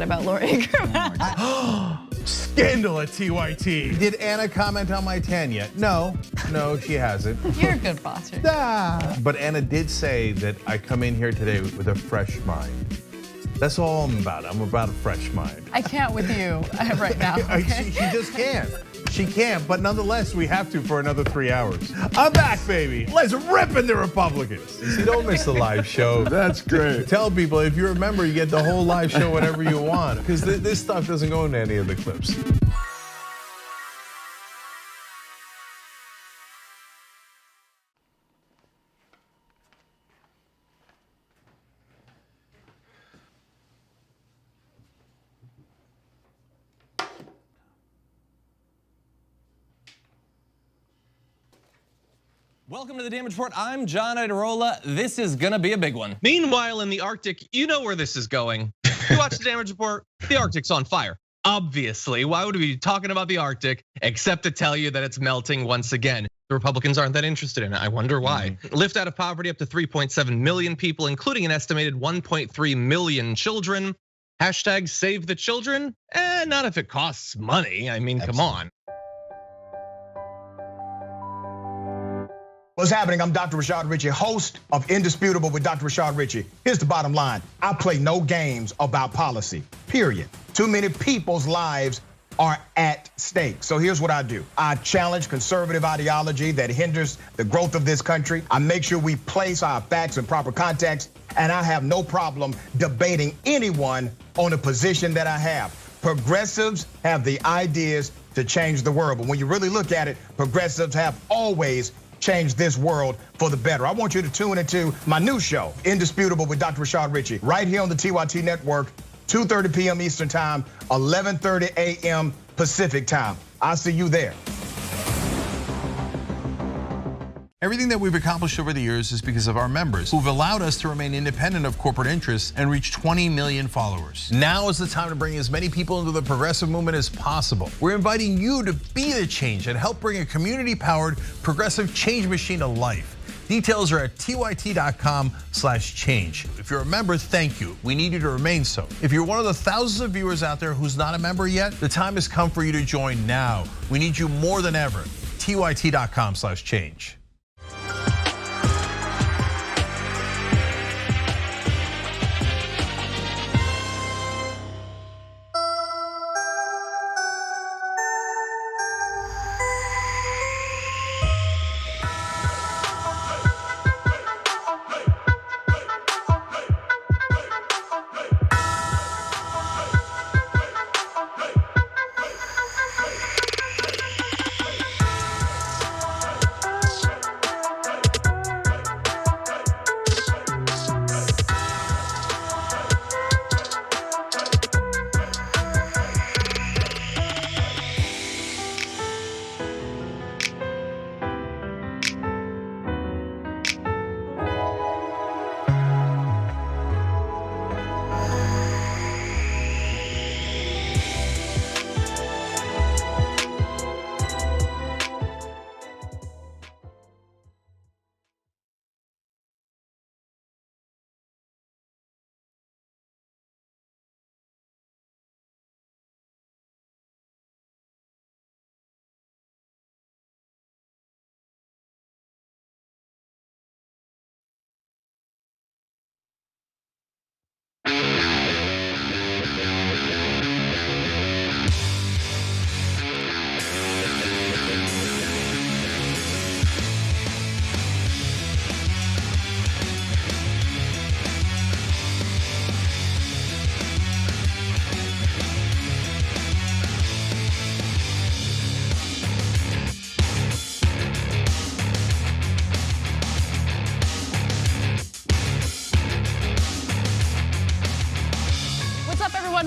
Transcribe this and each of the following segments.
about Laura Ingraham. Scandal at TYT. Did Anna comment on my tan yet? No, she hasn't. You're a good bosser. But Anna did say that I come in here today with a fresh mind. That's all I'm about. I'm about a fresh mind. I can't with you right now. Okay? She just can't. She can't, but nonetheless, we have to for another 3 hours. I'm back, baby. Let's rip in the Republicans. See, don't miss the live show. That's great. Tell people, if you're a member, you get the whole live show whenever you want, because this stuff doesn't go into any of the clips. Welcome to the Damage Report. I'm John Idarola. This is gonna be a big one. Meanwhile, in the Arctic, you know where this is going. You watch the Damage Report, the Arctic's on fire. Obviously, why would we be talking about the Arctic except to tell you that it's melting once again? The Republicans aren't that interested in it. I wonder why. Lift out of poverty up to 3.7 million people, including an estimated 1.3 million children. Hashtag save the children? Not if it costs money. I mean, come on. What's happening? I'm Dr. Rashad Richey, host of Indisputable with Dr. Rashad Richey. Here's the bottom line. I play no games about policy, period. Too many people's lives are at stake. So here's what I do. I challenge conservative ideology that hinders the growth of this country. I make sure we place our facts in proper context, and I have no problem debating anyone on a position that I have. Progressives have the ideas to change the world, but when you really look at it, progressives have always change this world for the better. I want you to tune into my new show, Indisputable with Dr. Rashad Richey, right here on the TYT network, 2:30 p.m. Eastern time, 11:30 a.m. Pacific time. I'll see you there. Everything that we've accomplished over the years is because of our members who've allowed us to remain independent of corporate interests and reach 20 million followers. Now is the time to bring as many people into the progressive movement as possible. We're inviting you to be the change and help bring a community-powered progressive change machine to life. Details are at tyt.com/change. If you're a member, thank you. We need you to remain so. If you're one of the thousands of viewers out there who's not a member yet, the time has come for you to join now. We need you more than ever. tyt.com/change.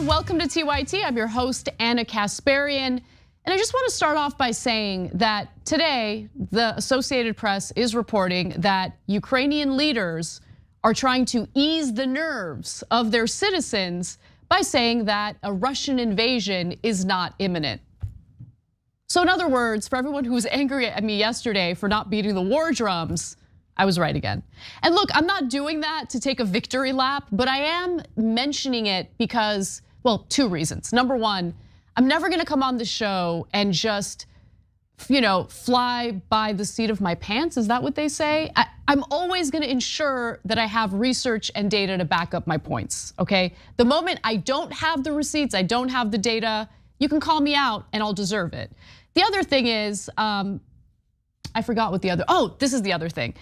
Welcome to TYT. I'm your host, Anna Kasparian. And I just want to start off by saying that today, the Associated Press is reporting that Ukrainian leaders are trying to ease the nerves of their citizens by saying that a Russian invasion is not imminent. So in other words, for everyone who was angry at me yesterday for not beating the war drums, I was right again. And look, I'm not doing that to take a victory lap, but I am mentioning it because Well, two reasons. Number one, I'm never gonna come on the show and just, fly by the seat of my pants. Is that what they say? I'm always gonna ensure that I have research and data to back up my points, okay? The moment I don't have the receipts, I don't have the data, you can call me out and I'll deserve it. The other thing is, I forgot what this is the other thing.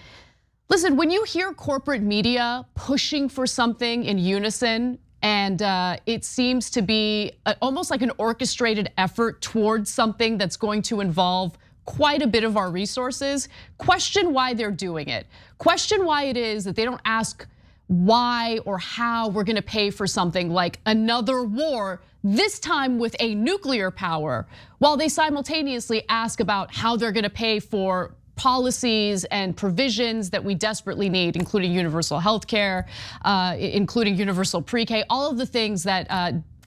Listen, when you hear corporate media pushing for something in unison, and it seems to be almost like an orchestrated effort towards something that's going to involve quite a bit of our resources, question why they're doing it. Question why it is that they don't ask why or how we're gonna pay for something like another war, this time with a nuclear power, while they simultaneously ask about how they're gonna pay for policies and provisions that we desperately need, including universal health care, including universal pre-K, all of the things that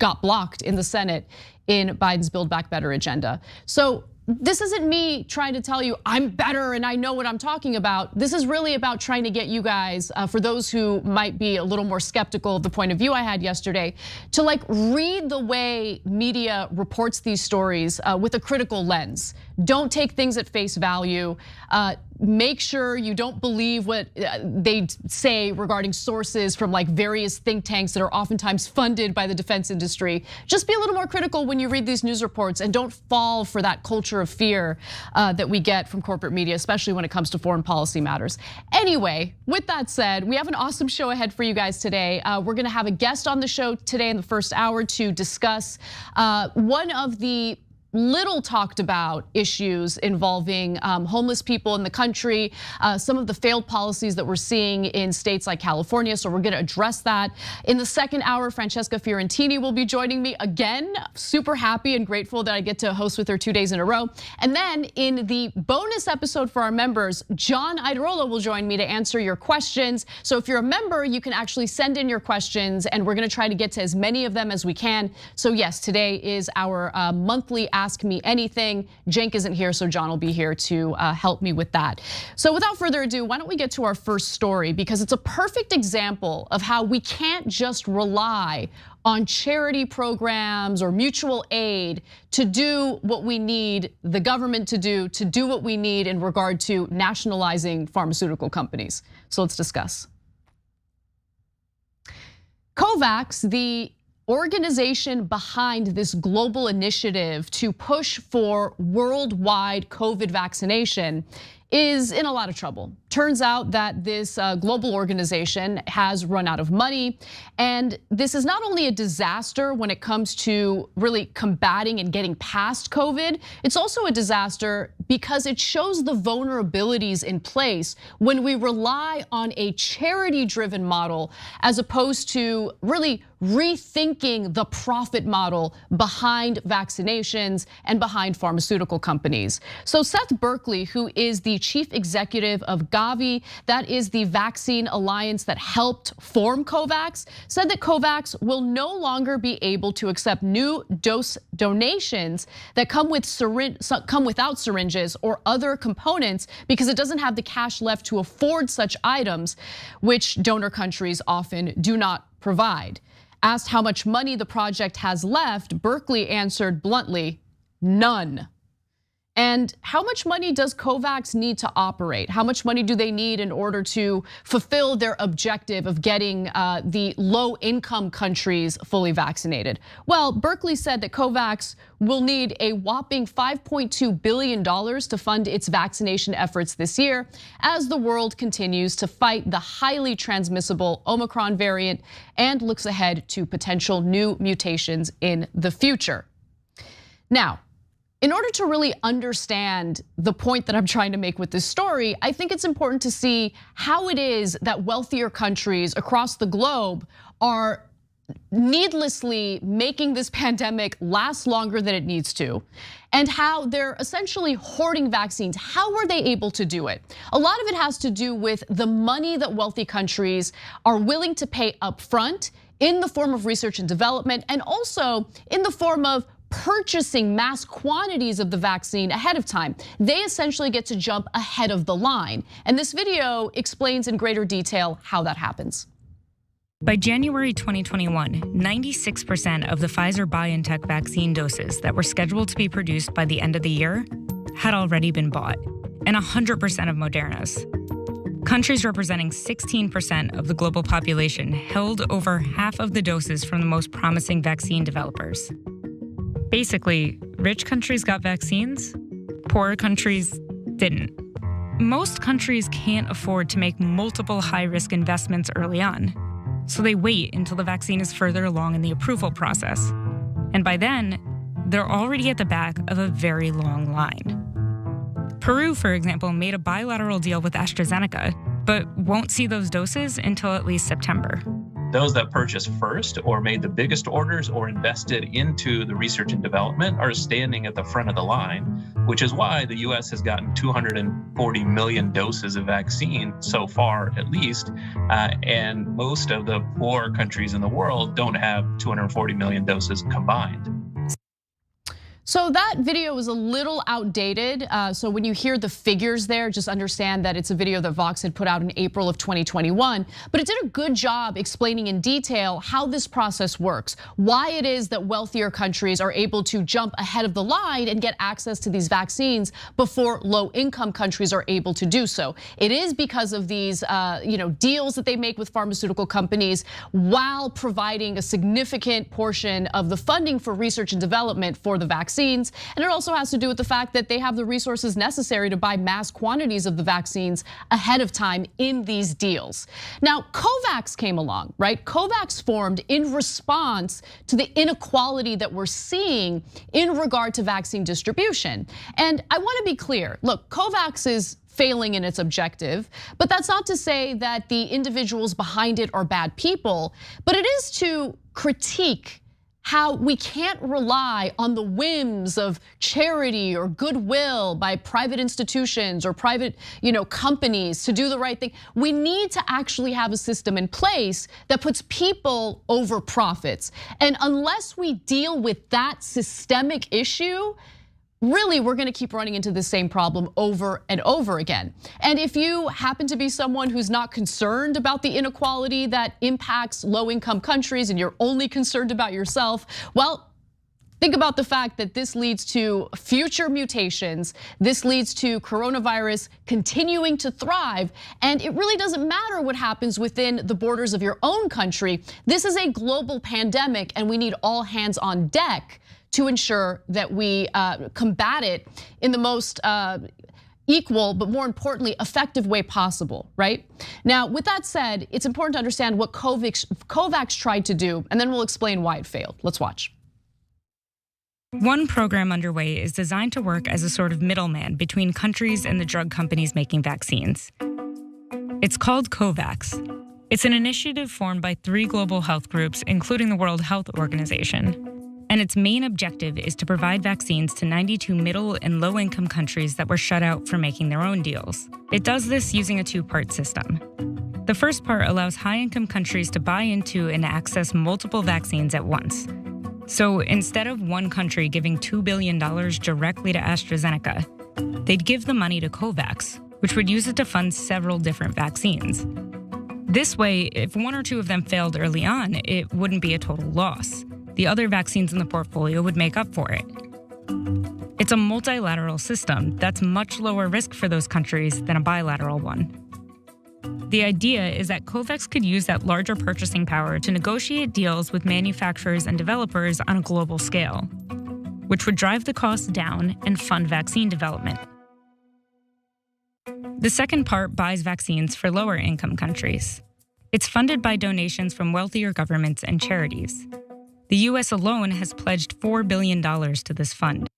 got blocked in the Senate in Biden's Build Back Better agenda. So this isn't me trying to tell you I'm better and I know what I'm talking about. This is really about trying to get you guys, for those who might be a little more skeptical of the point of view I had yesterday, to read the way media reports these stories with a critical lens. Don't take things at face value. Make sure you don't believe what they say regarding sources from various think tanks that are oftentimes funded by the defense industry. Just be a little more critical when you read these news reports and don't fall for that culture of fear that we get from corporate media, especially when it comes to foreign policy matters. Anyway, with that said, we have an awesome show ahead for you guys today. We're gonna have a guest on the show today in the first hour to discuss one of the little talked about issues involving homeless people in the country, some of the failed policies that we're seeing in states like California, so we're gonna address that. In the second hour, Francesca Fiorentini will be joining me again. Super happy and grateful that I get to host with her 2 days in a row. And then in the bonus episode for our members, John Idarola will join me to answer your questions. So if you're a member, you can actually send in your questions and we're gonna try to get to as many of them as we can. So yes, today is our monthly Ask Me Anything. Cenk isn't here, so John will be here to help me with that. So without further ado, why don't we get to our first story, because it's a perfect example of how we can't just rely on charity programs or mutual aid to do what we need the government to do what we need in regard to nationalizing pharmaceutical companies. So let's discuss. Covax, the organization behind this global initiative to push for worldwide COVID vaccination, is in a lot of trouble. Turns out that this global organization has run out of money, and this is not only a disaster when it comes to really combating and getting past COVID, it's also a disaster because it shows the vulnerabilities in place when we rely on a charity-driven model as opposed to really rethinking the profit model behind vaccinations and behind pharmaceutical companies. So Seth Berkley, who is the chief executive of Gavi, that is the vaccine alliance that helped form Covax, said that Covax will no longer be able to accept new dose donations that come without syringes or other components because it doesn't have the cash left to afford such items, which donor countries often do not provide. Asked how much money the project has left, Berkley answered bluntly, none. And how much money does Covax need to operate? How much money do they need in order to fulfill their objective of getting the low-income countries fully vaccinated? Well, Berkley said that Covax will need a whopping $5.2 billion to fund its vaccination efforts this year as the world continues to fight the highly transmissible Omicron variant and looks ahead to potential new mutations in the future. Now, in order to really understand the point that I'm trying to make with this story, I think it's important to see how it is that wealthier countries across the globe are needlessly making this pandemic last longer than it needs to, and how they're essentially hoarding vaccines. How are they able to do it? A lot of it has to do with the money that wealthy countries are willing to pay upfront in the form of research and development, and also in the form of purchasing mass quantities of the vaccine ahead of time. They essentially get to jump ahead of the line. And this video explains in greater detail how that happens. By January 2021, 96% of the Pfizer-BioNTech vaccine doses that were scheduled to be produced by the end of the year had already been bought, and 100% of Moderna's. Countries representing 16% of the global population held over half of the doses from the most promising vaccine developers. Basically, rich countries got vaccines, poorer countries didn't. Most countries can't afford to make multiple high-risk investments early on, so they wait until the vaccine is further along in the approval process. And by then, they're already at the back of a very long line. Peru, for example, made a bilateral deal with AstraZeneca, but won't see those doses until at least September. Those that purchased first or made the biggest orders or invested into the research and development are standing at the front of the line, which is why the US has gotten 240 million doses of vaccine so far, at least. And most of the poor countries in the world don't have 240 million doses combined. So that video was a little outdated. So when you hear the figures there, just understand that it's a video that Vox had put out in April of 2021. But it did a good job explaining in detail how this process works, why it is that wealthier countries are able to jump ahead of the line and get access to these vaccines before low-income countries are able to do so. It is because of these deals that they make with pharmaceutical companies while providing a significant portion of the funding for research and development for the vaccine. And it also has to do with the fact that they have the resources necessary to buy mass quantities of the vaccines ahead of time in these deals. Now, Covax came along, right? Covax formed in response to the inequality that we're seeing in regard to vaccine distribution. And I want to be clear, look, Covax is failing in its objective, but that's not to say that the individuals behind it are bad people, but it is to critique how we can't rely on the whims of charity or goodwill by private institutions or private, companies to do the right thing. We need to actually have a system in place that puts people over profits. And unless we deal with that systemic issue, really, we're gonna keep running into the same problem over and over again. And if you happen to be someone who's not concerned about the inequality that impacts low-income countries and you're only concerned about yourself, well, think about the fact that this leads to future mutations. This leads to coronavirus continuing to thrive. And it really doesn't matter what happens within the borders of your own country. This is a global pandemic and we need all hands on deck to ensure that we combat it in the most equal, but more importantly, effective way possible, right? Now, with that said, it's important to understand what Covax tried to do, and then we'll explain why it failed. Let's watch. One program underway is designed to work as a sort of middleman between countries and the drug companies making vaccines. It's called Covax. It's an initiative formed by 3 global health groups, including the World Health Organization. And its main objective is to provide vaccines to 92 middle and low-income countries that were shut out from making their own deals. It does this using a 2-part system. The first part allows high-income countries to buy into and access multiple vaccines at once. So instead of one country giving $2 billion directly to AstraZeneca, they'd give the money to Covax, which would use it to fund several different vaccines. This way, if 1 or 2 of them failed early on, it wouldn't be a total loss. The other vaccines in the portfolio would make up for it. It's a multilateral system that's much lower risk for those countries than a bilateral one. The idea is that Covax could use that larger purchasing power to negotiate deals with manufacturers and developers on a global scale, which would drive the costs down and fund vaccine development. The second part buys vaccines for lower income countries. It's funded by donations from wealthier governments and charities. The US alone has pledged $4 billion to this fund.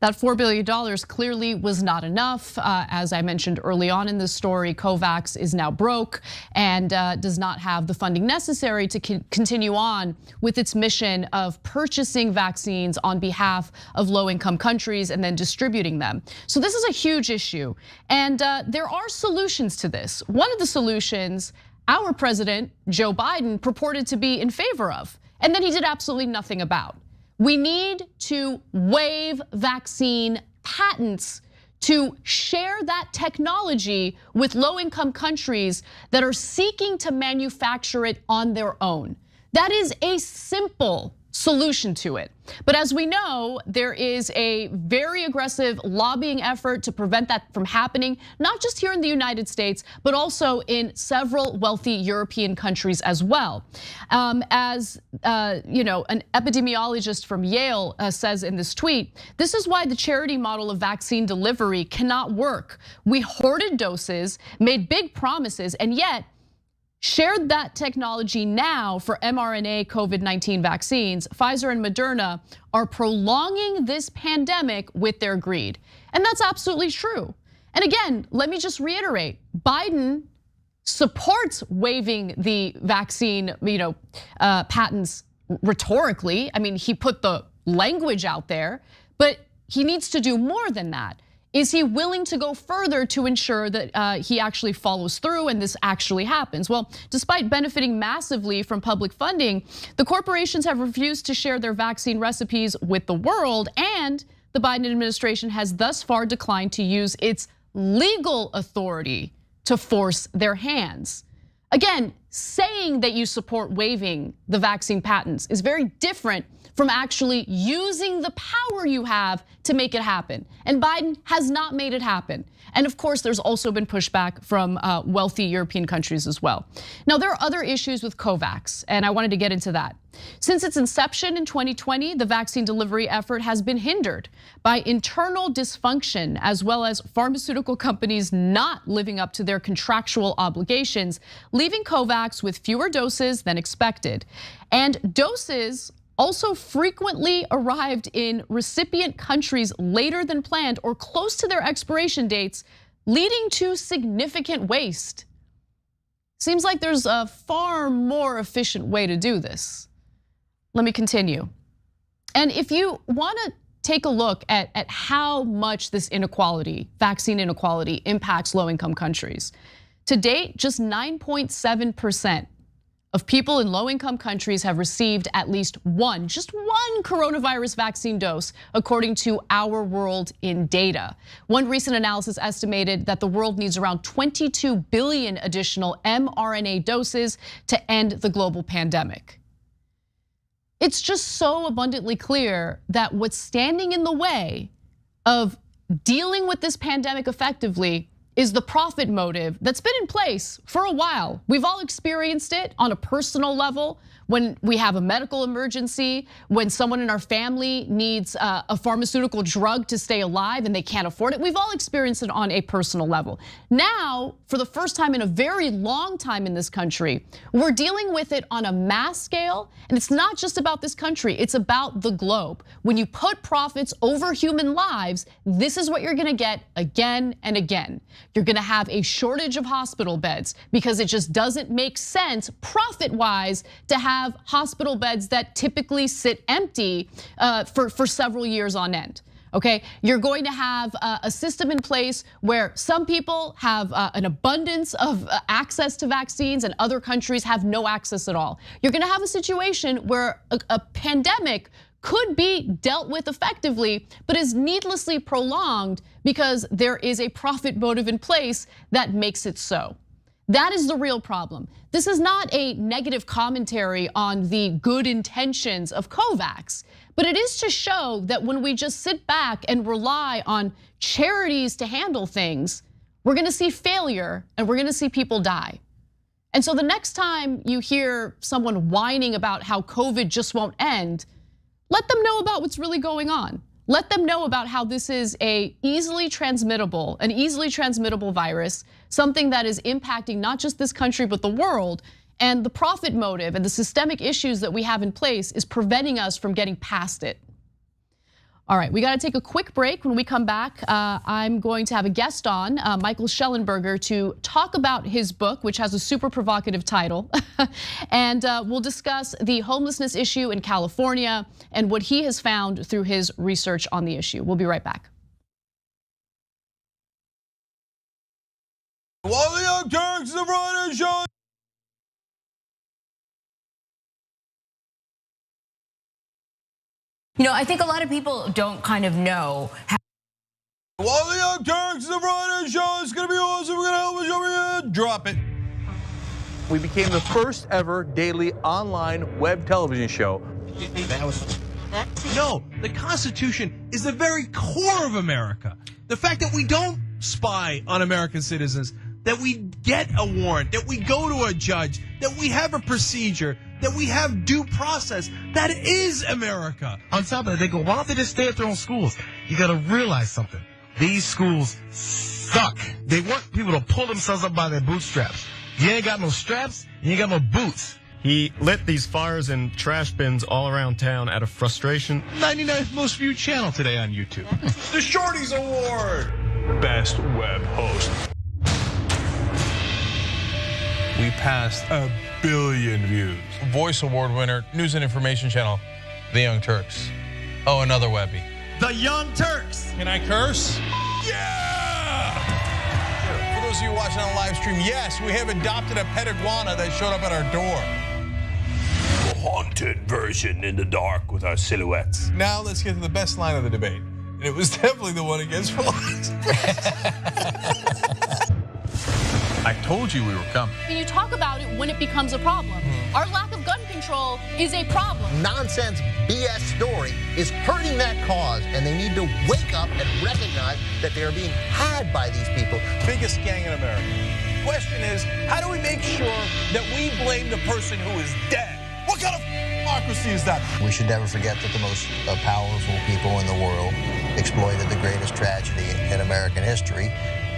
That $4 billion clearly was not enough. As I mentioned early on in this story, Covax is now broke and does not have the funding necessary to continue on with its mission of purchasing vaccines on behalf of low-income countries and then distributing them. So this is a huge issue. And there are solutions to this. One of the solutions our president, Joe Biden, purported to be in favor of, and then he did absolutely nothing about. We need to waive vaccine patents to share that technology with low-income countries that are seeking to manufacture it on their own. That is a simple solution to it. But as we know, there is a very aggressive lobbying effort to prevent that from happening, not just here in the United States, but also in several wealthy European countries as well. As an epidemiologist from Yale says in this tweet, this is why the charity model of vaccine delivery cannot work. We hoarded doses, made big promises, and yet shared that technology now for mRNA COVID-19 vaccines. Pfizer and Moderna are prolonging this pandemic with their greed. And that's absolutely true. And again, let me just reiterate, Biden supports waiving the vaccine patents rhetorically. I mean, he put the language out there, but he needs to do more than that. Is he willing to go further to ensure that he actually follows through and this actually happens? Well, despite benefiting massively from public funding, the corporations have refused to share their vaccine recipes with the world, and the Biden administration has thus far declined to use its legal authority to force their hands. Again, saying that you support waiving the vaccine patents is very different from actually using the power you have to make it happen. And Biden has not made it happen. And of course, there's also been pushback from wealthy European countries as well. Now, there are other issues with Covax, and I wanted to get into that. Since its inception in 2020, the vaccine delivery effort has been hindered by internal dysfunction, as well as pharmaceutical companies not living up to their contractual obligations, leaving Covax with fewer doses than expected. And doses also frequently arrived in recipient countries later than planned or close to their expiration dates, leading to significant waste. Seems like there's a far more efficient way to do this. Let me continue. And if you want to take a look at how much this inequality, vaccine inequality, impacts low-income countries, to date, just 9.7% of people in low-income countries have received at least just one coronavirus vaccine dose, according to Our World in Data. One recent analysis estimated that the world needs around 22 billion additional mRNA doses to end the global pandemic. It's just so abundantly clear that what's standing in the way of dealing with this pandemic effectively is the profit motive that's been in place for a while. We've all experienced it on a personal level when we have a medical emergency, when someone in our family needs a pharmaceutical drug to stay alive and they can't afford it. We've all experienced it on a personal level. Now, for the first time in a very long time in this country, we're dealing with it on a mass scale, and it's not just about this country, it's about the globe. When you put profits over human lives, this is what you're gonna get again and again. You're gonna have a shortage of hospital beds because it just doesn't make sense profit-wise to have hospital beds that typically sit empty for several years on end. Okay, you're going to have a system in place where some people have an abundance of access to vaccines and other countries have no access at all. You're gonna have a situation where a pandemic could be dealt with effectively, but is needlessly prolonged because there is a profit motive in place that makes it so. That is the real problem. This is not a negative commentary on the good intentions of Covax, but it is to show that when we just sit back and rely on charities to handle things, we're gonna see failure and we're gonna see people die. And so the next time you hear someone whining about how COVID just won't end, let them know about what's really going on. Let them know about how this is an easily transmittable virus, something that is impacting not just this country, but the world. And the profit motive and the systemic issues that we have in place is preventing us from getting past it. All right, we gotta take a quick break. When we come back, I'm going to have a guest on, Michael Schellenberger, to talk about his book, which has a super provocative title. And we'll discuss the homelessness issue in California and what he has found through his research on the issue. We'll be right back. While the young Turks, the Friday show. You know, I think a lot of people don't kind of know how. While the Young Turks, the Friday show. It's gonna be awesome. We're gonna help us over here. Drop it. We became the first ever daily online web television show. No, the Constitution is the very core of America. The fact that we don't spy on American citizens, that we get a warrant, that we go to a judge, that we have a procedure, that we have due process, that is America. On top of that, they go, why don't they just stay at their own schools? You gotta realize something. These schools suck. They want people to pull themselves up by their bootstraps. You ain't got no straps, you ain't got no boots. He lit these fires in trash bins all around town out of frustration. 99th most viewed channel today on YouTube. The Shorties Award. Best web host. We passed 1 billion views. Voice Award winner, News and Information Channel, The Young Turks. Oh, another Webby. The Young Turks. Can I curse? Yeah! For those of you watching on live stream, yes, we have adopted a pet iguana that showed up at our door. A haunted version in the dark with our silhouettes. Now let's get to the best line of the debate. And it was definitely the one against police. I told you we were coming. When you talk about it when it becomes a problem. Our lack of gun control is a problem. Nonsense BS story is hurting that cause, and they need to wake up and recognize that they are being had by these people. Biggest gang in America. Question is, how do we make sure that we blame the person who is dead? What kind of democracy is that? We should never forget that the most powerful people in the world exploited the greatest tragedy in American history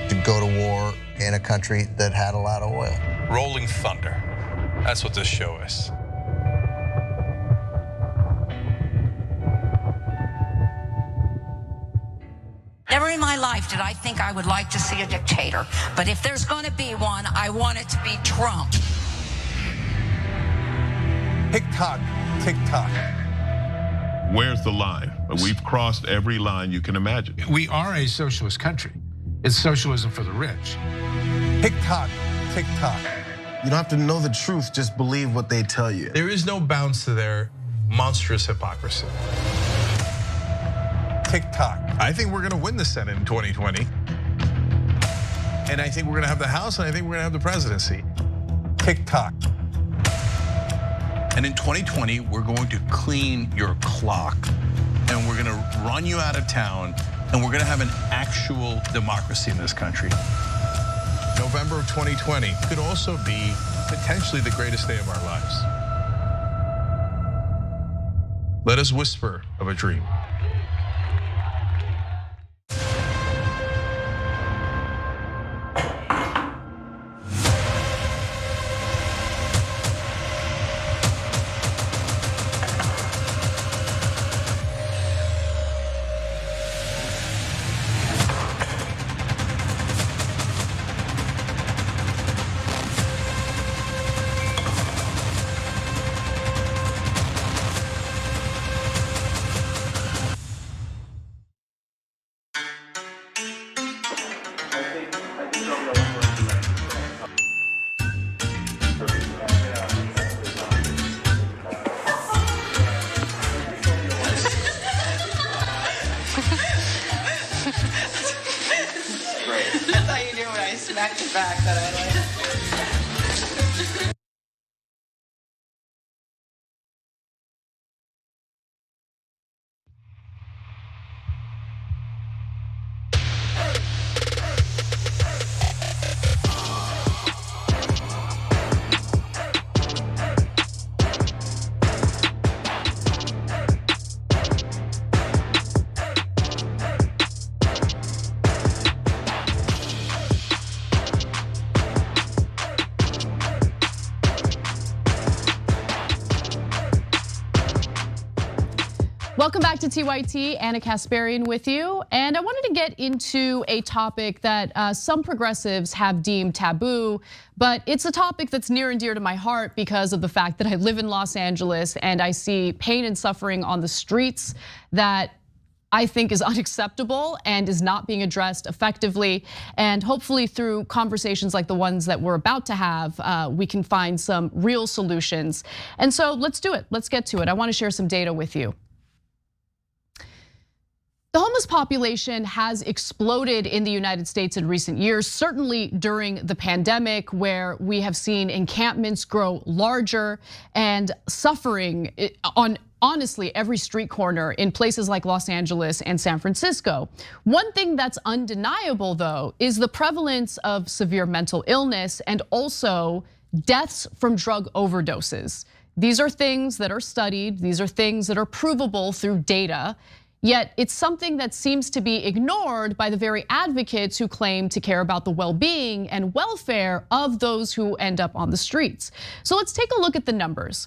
to go to war in a country that had a lot of oil. Rolling thunder. That's what this show is. Never in my life did I think I would like to see a dictator. But if there's going to be one, I want it to be Trump. Tick-tock, tick-tock. Where's the line? We've crossed every line you can imagine. We are a socialist country. It's socialism for the rich. Tick-tock, tick-tock. You don't have to know the truth, just believe what they tell you. There is no bounds to their monstrous hypocrisy. Tick-tock. I think we're gonna win the Senate in 2020. And I think we're gonna have the House, and I think we're gonna have the presidency. Tick-tock. And in 2020, we're going to clean your clock, and we're gonna run you out of town, and we're gonna have an actual democracy in this country. November of 2020 could also be potentially the greatest day of our lives. Let us whisper of a dream. Back to back that I like. Welcome back to TYT, Anna Kasparian with you. And I wanted to get into a topic that some progressives have deemed taboo, but it's a topic that's near and dear to my heart because of the fact that I live in Los Angeles and I see pain and suffering on the streets that I think is unacceptable and is not being addressed effectively. And hopefully through conversations like the ones that we're about to have, we can find some real solutions. And so let's do it, let's get to it. I wanna share some data with you. The homeless population has exploded in the United States in recent years, certainly during the pandemic, where we have seen encampments grow larger and suffering on honestly every street corner in places like Los Angeles and San Francisco. One thing that's undeniable, though, is the prevalence of severe mental illness and also deaths from drug overdoses. These are things that are studied, these are things that are provable through data. Yet it's something that seems to be ignored by the very advocates who claim to care about the well-being and welfare of those who end up on the streets. So let's take a look at the numbers.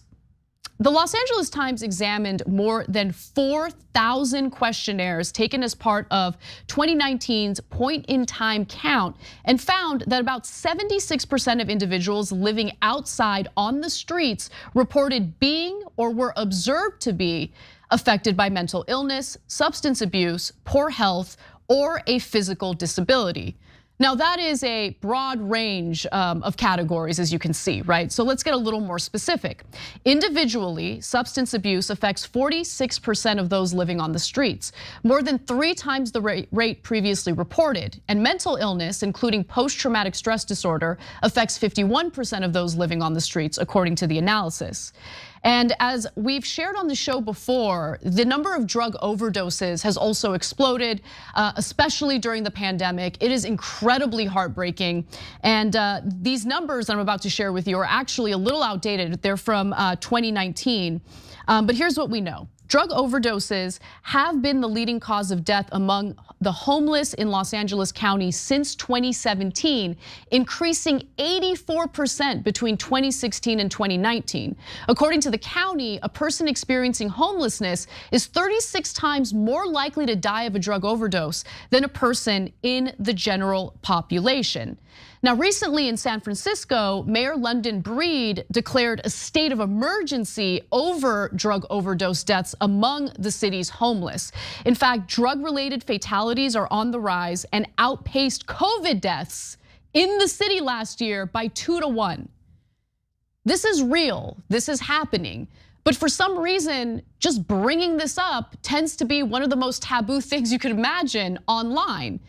The Los Angeles Times examined more than 4,000 questionnaires taken as part of 2019's point-in-time count and found that about 76% of individuals living outside on the streets reported being or were observed to be affected by mental illness, substance abuse, poor health, or a physical disability. Now that is a broad range of categories, as you can see, right? So let's get a little more specific. Individually, substance abuse affects 46% of those living on the streets, more than 3 times the rate previously reported. And mental illness, including post-traumatic stress disorder, affects 51% of those living on the streets, according to the analysis. And as we've shared on the show before, the number of drug overdoses has also exploded, especially during the pandemic. It is incredibly heartbreaking. And these numbers I'm about to share with you are actually a little outdated. They're from 2019, but here's what we know. Drug overdoses have been the leading cause of death among the homeless in Los Angeles County since 2017, increasing 84% between 2016 and 2019. According to the county, a person experiencing homelessness is 36 times more likely to die of a drug overdose than a person in the general population. Now, recently in San Francisco, Mayor London Breed declared a state of emergency over drug overdose deaths among the city's homeless. In fact, drug-related fatalities are on the rise and outpaced COVID deaths in the city last year by 2 to 1. This is real, this is happening. But for some reason, just bringing this up tends to be one of the most taboo things you could imagine online.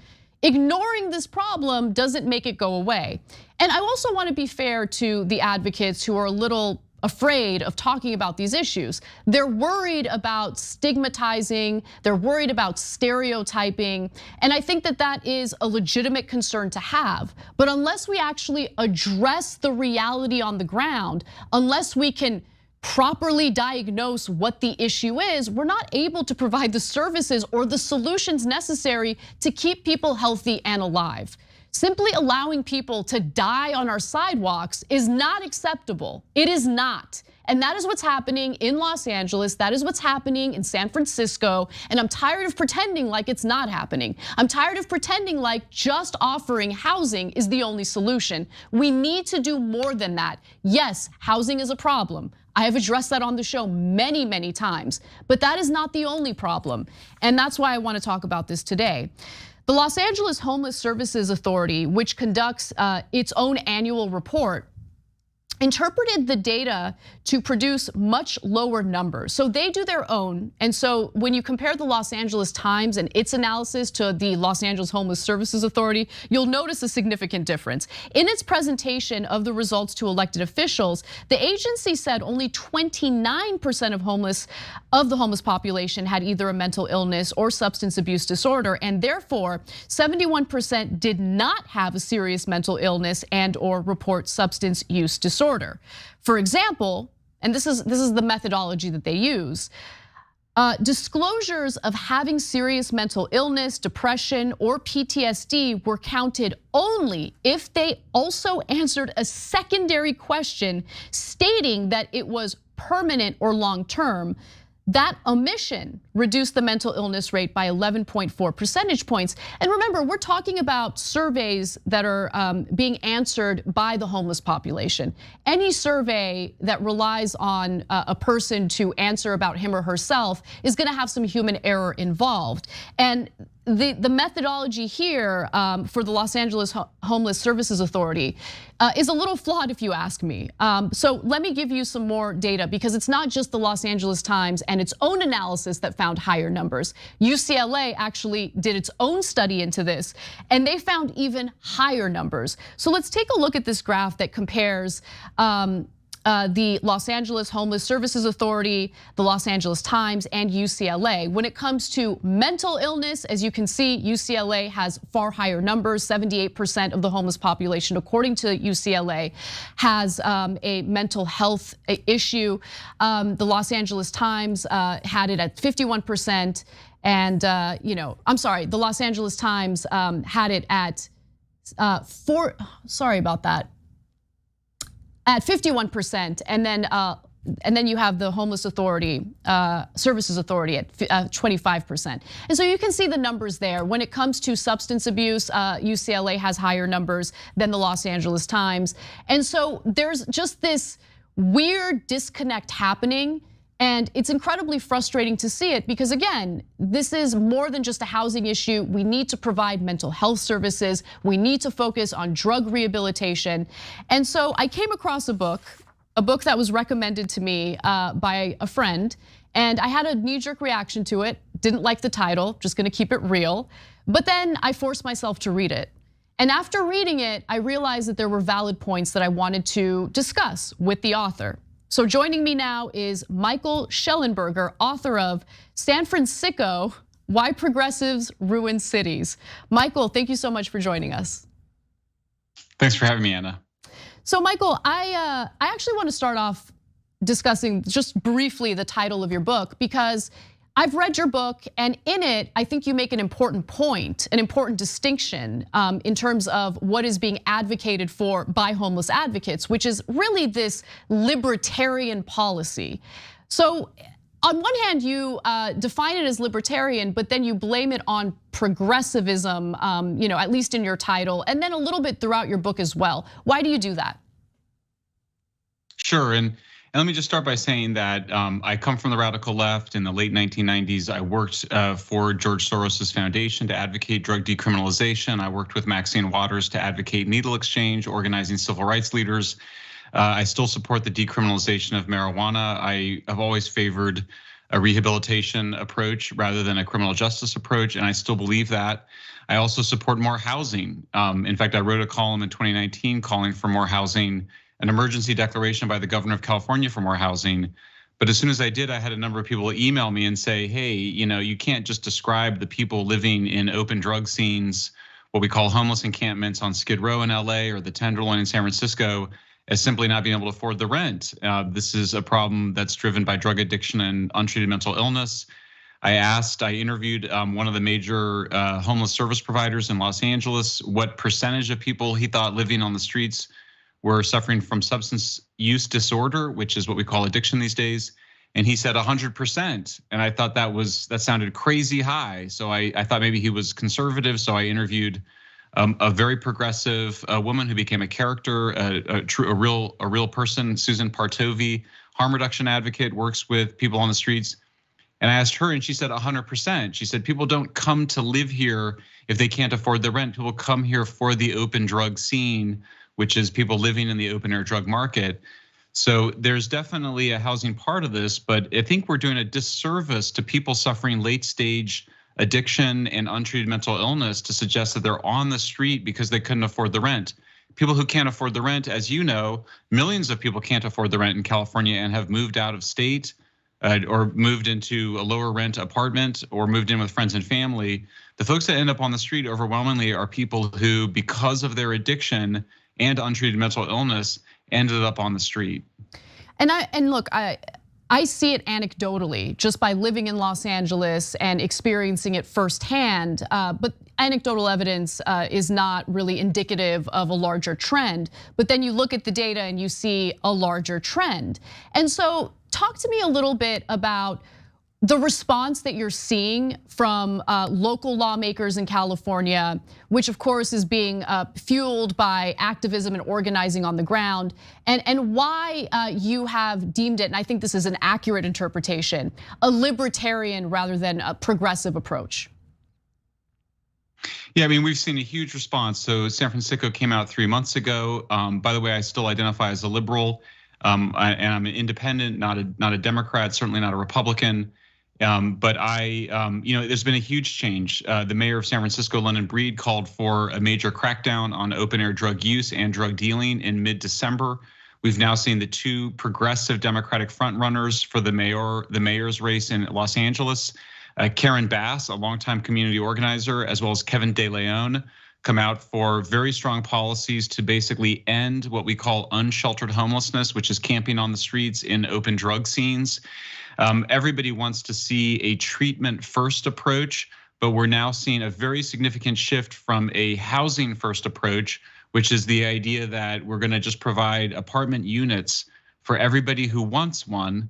Ignoring this problem doesn't make it go away. And I also want to be fair to the advocates who are a little afraid of talking about these issues. They're worried about stigmatizing, they're worried about stereotyping, and I think that that is a legitimate concern to have. But unless we actually address the reality on the ground, unless we can properly diagnose what the issue is, we're not able to provide the services or the solutions necessary to keep people healthy and alive. Simply allowing people to die on our sidewalks is not acceptable. It is not. And that is what's happening in Los Angeles. That is what's happening in San Francisco. And I'm tired of pretending like it's not happening. I'm tired of pretending like just offering housing is the only solution. We need to do more than that. Yes, housing is a problem. I have addressed that on the show many, many times, but that is not the only problem. And that's why I want to talk about this today. The Los Angeles Homeless Services Authority, which conducts its own annual report, interpreted the data to produce much lower numbers. So they do their own. And so when you compare the Los Angeles Times and its analysis to the Los Angeles Homeless Services Authority, you'll notice a significant difference. In its presentation of the results to elected officials, the agency said only 29% of the homeless population had either a mental illness or substance abuse disorder, and therefore 71% did not have a serious mental illness and or report substance use disorder. For example, and this is the methodology that they use, disclosures of having serious mental illness, depression, or PTSD were counted only if they also answered a secondary question stating that it was permanent or long-term. That omission reduced the mental illness rate by 11.4 percentage points. And remember, we're talking about surveys that are being answered by the homeless population. Any survey that relies on a person to answer about him or herself is gonna have some human error involved. And the methodology here for the Los Angeles Homeless Services Authority is a little flawed, if you ask me. So let me give you some more data, because it's not just the Los Angeles Times and its own analysis that found higher numbers. UCLA actually did its own study into this, and they found even higher numbers. So let's take a look at this graph that compares the Los Angeles Homeless Services Authority, the Los Angeles Times, and UCLA. When it comes to mental illness, as you can see, UCLA has far higher numbers. 78% of the homeless population, according to UCLA, has a mental health issue. The Los Angeles Times had it at 51%, and I'm sorry, the Los Angeles Times had it at sorry about that. At 51%, and then you have the Homeless Authority, Services Authority at 25%. And so you can see the numbers there. When it comes to substance abuse, UCLA has higher numbers than the Los Angeles Times. And so there's just this weird disconnect happening. And it's incredibly frustrating to see it, because again, this is more than just a housing issue. We need to provide mental health services. We need to focus on drug rehabilitation. And so I came across a book that was recommended to me by a friend, and I had a knee-jerk reaction to it. Didn't like the title, just gonna keep it real. But then I forced myself to read it. And after reading it, I realized that there were valid points that I wanted to discuss with the author. So joining me now is Michael Schellenberger, author of San Francisco, Why Progressives Ruin Cities. Michael, thank you so much for joining us. Thanks for having me, Anna. So Michael, I actually want to start off discussing just briefly the title of your book, because I've read your book, and in it, I think you make an important point, an important distinction in terms of what is being advocated for by homeless advocates, which is really this libertarian policy. So on one hand, you define it as libertarian, but then you blame it on progressivism, at least in your title, and then a little bit throughout your book as well. Why do you do that? Sure, and let me just start by saying that I come from the radical left. In the late 1990s, I worked for George Soros's foundation to advocate drug decriminalization. I worked with Maxine Waters to advocate needle exchange, organizing civil rights leaders. I still support the decriminalization of marijuana. I have always favored a rehabilitation approach rather than a criminal justice approach, and I still believe that. I also support more housing. In fact, I wrote a column in 2019 calling for more housing, an emergency declaration by the governor of California for more housing. But as soon as I did, I had a number of people email me and say, hey, you can't just describe the people living in open drug scenes, what we call homeless encampments on Skid Row in LA or the Tenderloin in San Francisco, as simply not being able to afford the rent. This is a problem that's driven by drug addiction and untreated mental illness. I interviewed one of the major homeless service providers in Los Angeles, what percentage of people he thought living on the streets were suffering from substance use disorder, which is what we call addiction these days. And he said 100%. And I thought that sounded crazy high. So I thought maybe he was conservative. So I interviewed a very progressive woman who became a character, a real person, Susan Partovi, harm reduction advocate, works with people on the streets. And I asked her, and she said 100%. She said people don't come to live here if they can't afford the rent. People come here for the open drug scene, which is people living in the open air drug market. So there's definitely a housing part of this, but I think we're doing a disservice to people suffering late stage addiction and untreated mental illness to suggest that they're on the street because they couldn't afford the rent. People who can't afford the rent, as you know, millions of people can't afford the rent in California and have moved out of state or moved into a lower rent apartment or moved in with friends and family. The folks that end up on the street overwhelmingly are people who, because of their addiction and untreated mental illness, ended up on the street. And look, I see it anecdotally just by living in Los Angeles and experiencing it firsthand. But anecdotal evidence is not really indicative of a larger trend. But then you look at the data and you see a larger trend. And so talk to me a little bit about the response that you're seeing from local lawmakers in California, which of course is being fueled by activism and organizing on the ground, and why you have deemed it, and I think this is an accurate interpretation, a libertarian rather than a progressive approach. Yeah, I mean, we've seen a huge response. So San Francisco came out 3 months ago. By the way, I still identify as a liberal, and I'm an independent, not a Democrat, certainly not a Republican. But there's been a huge change. The mayor of San Francisco, London Breed, called for a major crackdown on open air drug use and drug dealing in mid-December. We've now seen the two progressive Democratic frontrunners for the mayor's race in Los Angeles, Karen Bass, a longtime community organizer, as well as Kevin De Leon, come out for very strong policies to basically end what we call unsheltered homelessness, which is camping on the streets in open drug scenes. Everybody wants to see a treatment first approach, but we're now seeing a very significant shift from a housing first approach, which is the idea that we're going to just provide apartment units for everybody who wants one,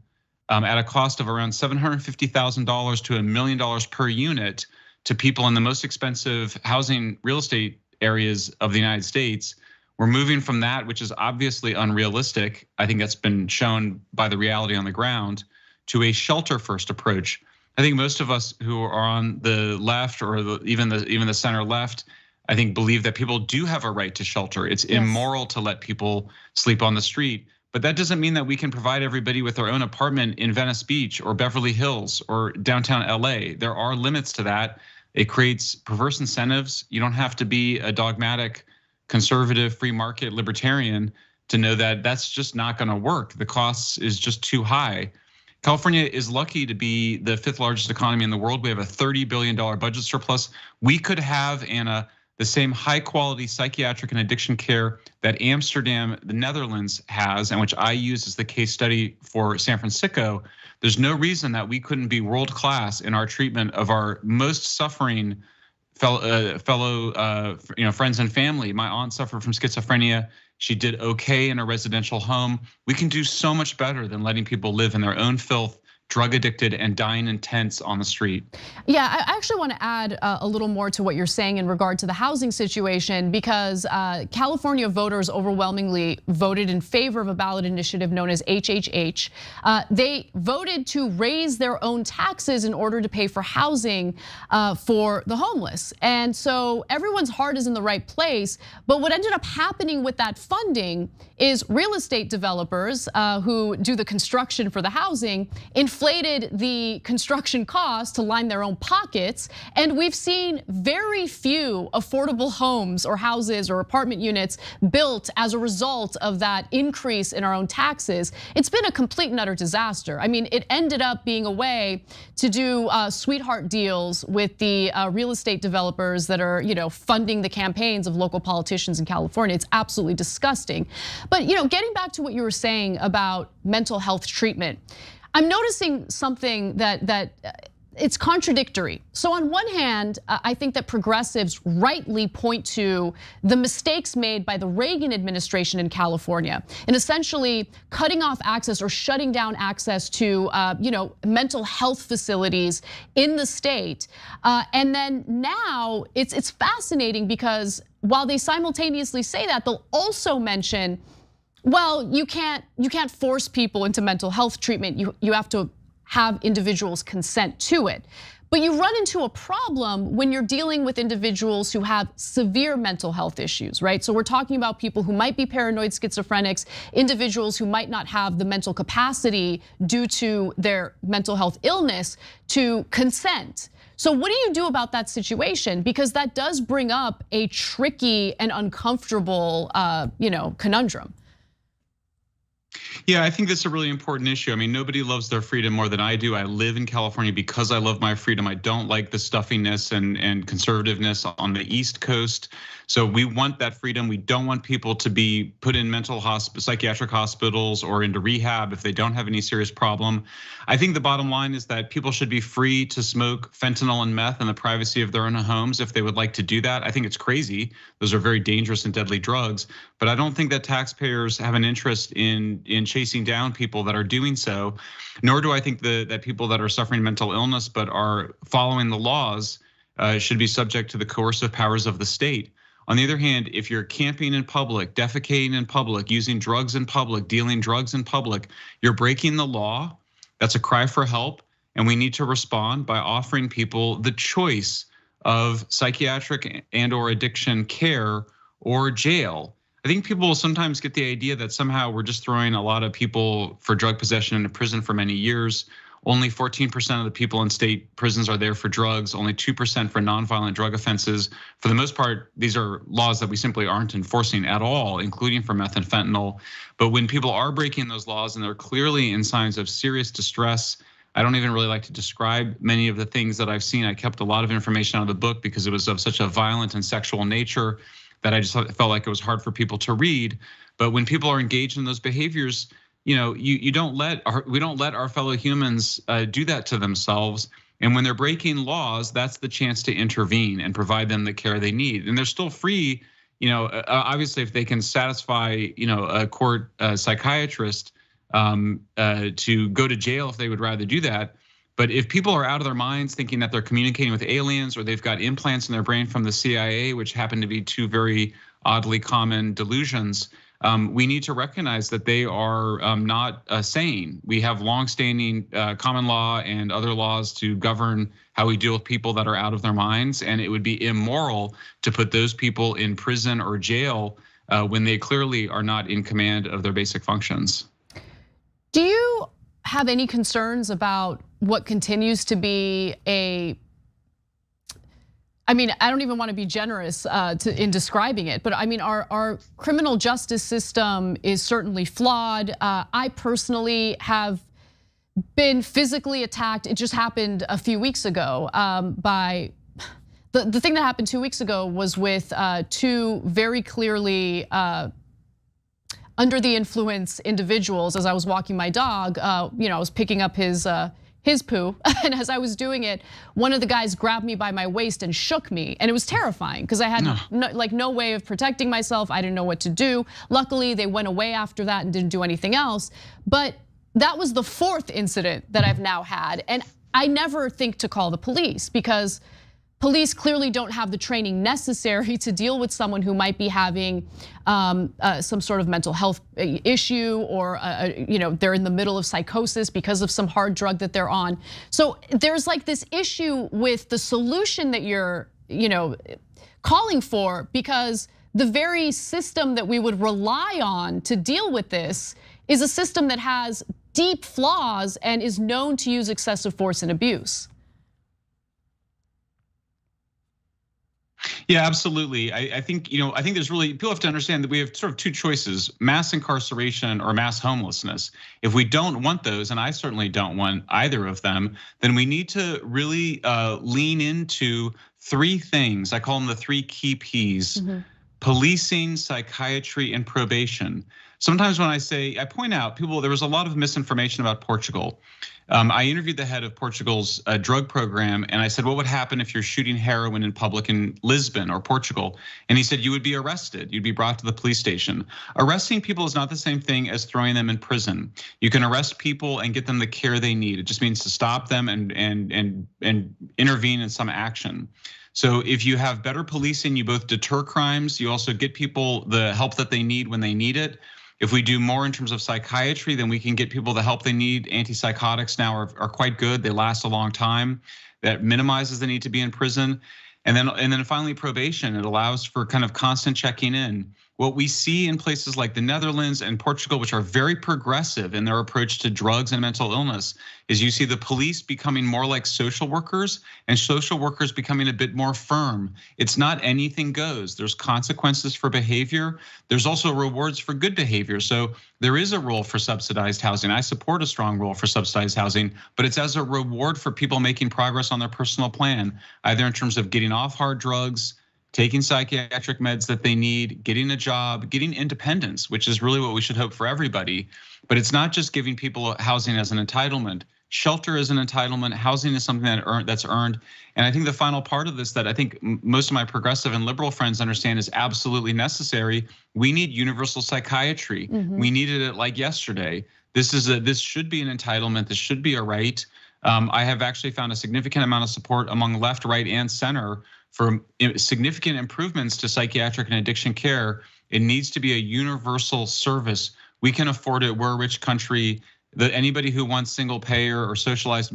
at a cost of around $750,000 to $1 million per unit to people in the most expensive housing real estate areas of the United States. We're moving from that, which is obviously unrealistic. I think that's been shown by the reality on the ground, to a shelter first approach. I think most of us who are on the left or even the center left, I think believe that people do have a right to shelter. It's immoral to let people sleep on the street. But that doesn't mean that we can provide everybody with their own apartment in Venice Beach or Beverly Hills or downtown LA. There are limits to that. It creates perverse incentives. You don't have to be a dogmatic, conservative, free market libertarian to know that that's just not going to work. The cost is just too high. California is lucky to be the 5th largest economy in the world. We have a $30 billion budget surplus. We could have, Anna, the same high quality psychiatric and addiction care that Amsterdam, the Netherlands has, and which I use as the case study for San Francisco. There's no reason that we couldn't be world class in our treatment of our most suffering fellow friends and family. My aunt suffered from schizophrenia. She did okay in a residential home. We can do so much better than letting people live in their own filth, drug addicted and dying in tents on the street. Yeah, I actually want to add a little more to what you're saying in regard to the housing situation, because California voters overwhelmingly voted in favor of a ballot initiative known as HHH. They voted to raise their own taxes in order to pay for housing for the homeless. And so everyone's heart is in the right place. But what ended up happening with that funding is real estate developers who do the construction for the housing inflated the construction costs to line their own pockets. And we've seen very few affordable homes or houses or apartment units built as a result of that increase in our own taxes. It's been a complete and utter disaster. I mean, it ended up being a way to do sweetheart deals with the real estate developers that are, funding the campaigns of local politicians in California. It's absolutely disgusting. But getting back to what you were saying about mental health treatment, I'm noticing something that it's contradictory. So on one hand, I think that progressives rightly point to the mistakes made by the Reagan administration in California in essentially cutting off access or shutting down access to mental health facilities in the state. And then now it's fascinating because while they simultaneously say that, they'll also mention, well, you can't force people into mental health treatment. You have to have individuals consent to it. But you run into a problem when you're dealing with individuals who have severe mental health issues, right? So we're talking about people who might be paranoid schizophrenics, individuals who might not have the mental capacity due to their mental health illness to consent. So what do you do about that situation? Because that does bring up a tricky and uncomfortable, conundrum. Yeah, I think that's a really important issue. I mean, nobody loves their freedom more than I do. I live in California because I love my freedom. I don't like the stuffiness and conservativeness on the East Coast. So we want that freedom. We don't want people to be put in psychiatric hospitals or into rehab if they don't have any serious problem. I think the bottom line is that people should be free to smoke fentanyl and meth in the privacy of their own homes if they would like to do that. I think it's crazy. Those are very dangerous and deadly drugs. But I don't think that taxpayers have an interest in chasing down people that are doing so, nor do I think that people that are suffering mental illness but are following the laws should be subject to the coercive powers of the state. On the other hand, if you're camping in public, defecating in public, using drugs in public, dealing drugs in public, you're breaking the law. That's a cry for help, and we need to respond by offering people the choice of psychiatric and or addiction care or jail. I think people will sometimes get the idea that somehow we're just throwing a lot of people for drug possession into prison for many years. Only 14% of the people in state prisons are there for drugs, only 2% for nonviolent drug offenses. For the most part, these are laws that we simply aren't enforcing at all, including for meth and fentanyl. But when people are breaking those laws and they're clearly in signs of serious distress, I don't even really like to describe many of the things that I've seen. I kept a lot of information out of the book because it was of such a violent and sexual nature that I just felt like it was hard for people to read. But when people are engaged in those behaviors, we don't let our fellow humans do that to themselves. And when they're breaking laws, that's the chance to intervene and provide them the care they need. And they're still free, obviously if they can satisfy, a court psychiatrist to go to jail if they would rather do that. But if people are out of their minds thinking that they're communicating with aliens or they've got implants in their brain from the CIA, which happen to be two very oddly common delusions, we need to recognize that they are not sane. We have longstanding common law and other laws to govern how we deal with people that are out of their minds, and it would be immoral to put those people in prison or jail when they clearly are not in command of their basic functions. Do you have any concerns about what continues to be I don't even want to be generous in describing it, but I mean, our criminal justice system is certainly flawed. I personally have been physically attacked. It just happened a few weeks ago by the thing that happened 2 weeks ago was with two very clearly under the influence individuals. As I was walking my dog, I was picking up his poo, and as I was doing it, one of the guys grabbed me by my waist and shook me, and it was terrifying because I had no way of protecting myself. I didn't know what to do. Luckily, they went away after that and didn't do anything else. But that was the fourth incident that I've now had, and I never think to call the police because police clearly don't have the training necessary to deal with someone who might be having some sort of mental health issue, or they're in the middle of psychosis because of some hard drug that they're on. So there's like this issue with the solution that you're calling for, because the very system that we would rely on to deal with this is a system that has deep flaws and is known to use excessive force and abuse. Yeah, absolutely. I think there's really, people have to understand that we have sort of two choices: mass incarceration or mass homelessness. If we don't want those, and I certainly don't want either of them, then we need to really lean into three things. I call them the three key Ps: policing, psychiatry, and probation. Sometimes when I point out there was a lot of misinformation about Portugal. I interviewed the head of Portugal's drug program, and I said, what would happen if you're shooting heroin in public in Lisbon or Portugal? And he said, you would be arrested. You'd be brought to the police station. Arresting people is not the same thing as throwing them in prison. You can arrest people and get them the care they need. It just means to stop them and intervene in some action. So if you have better policing, you both deter crimes, you also get people the help that they need when they need it. If we do more in terms of psychiatry, then we can get people the help they need. Antipsychotics now are quite good. They last a long time. That minimizes the need to be in prison. And then finally, probation. It allows for kind of constant checking in. What we see in places like the Netherlands and Portugal, which are very progressive in their approach to drugs and mental illness, is you see the police becoming more like social workers and social workers becoming a bit more firm. It's not anything goes. There's consequences for behavior. There's also rewards for good behavior. So there is a role for subsidized housing. I support a strong role for subsidized housing, but it's as a reward for people making progress on their personal plan, either in terms of getting off hard drugs, taking psychiatric meds that they need, getting a job, getting independence, which is really what we should hope for everybody. But it's not just giving people housing as an entitlement. Shelter is an entitlement. Housing is something that's earned. And I think the final part of this that I think most of my progressive and liberal friends understand is absolutely necessary. We need universal psychiatry. We needed it like yesterday. This should be an entitlement. This should be a right. I have actually found a significant amount of support among left, right, and center for significant improvements to psychiatric and addiction care. It needs to be a universal service. We can afford it. We're a rich country. Anybody who wants single payer or socialized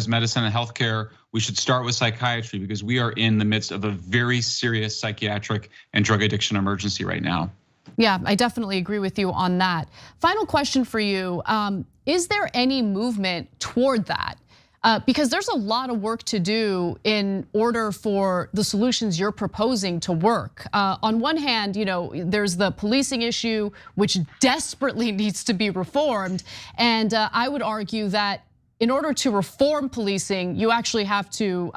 medicine and healthcare, we should start with psychiatry because we are in the midst of a very serious psychiatric and drug addiction emergency right now. Yeah, I definitely agree with you on that. Final question for you. Is there any movement toward that? Because there's a lot of work to do in order for the solutions you're proposing to work. On one hand, there's the policing issue, which desperately needs to be reformed. And I would argue that in order to reform policing, you actually have to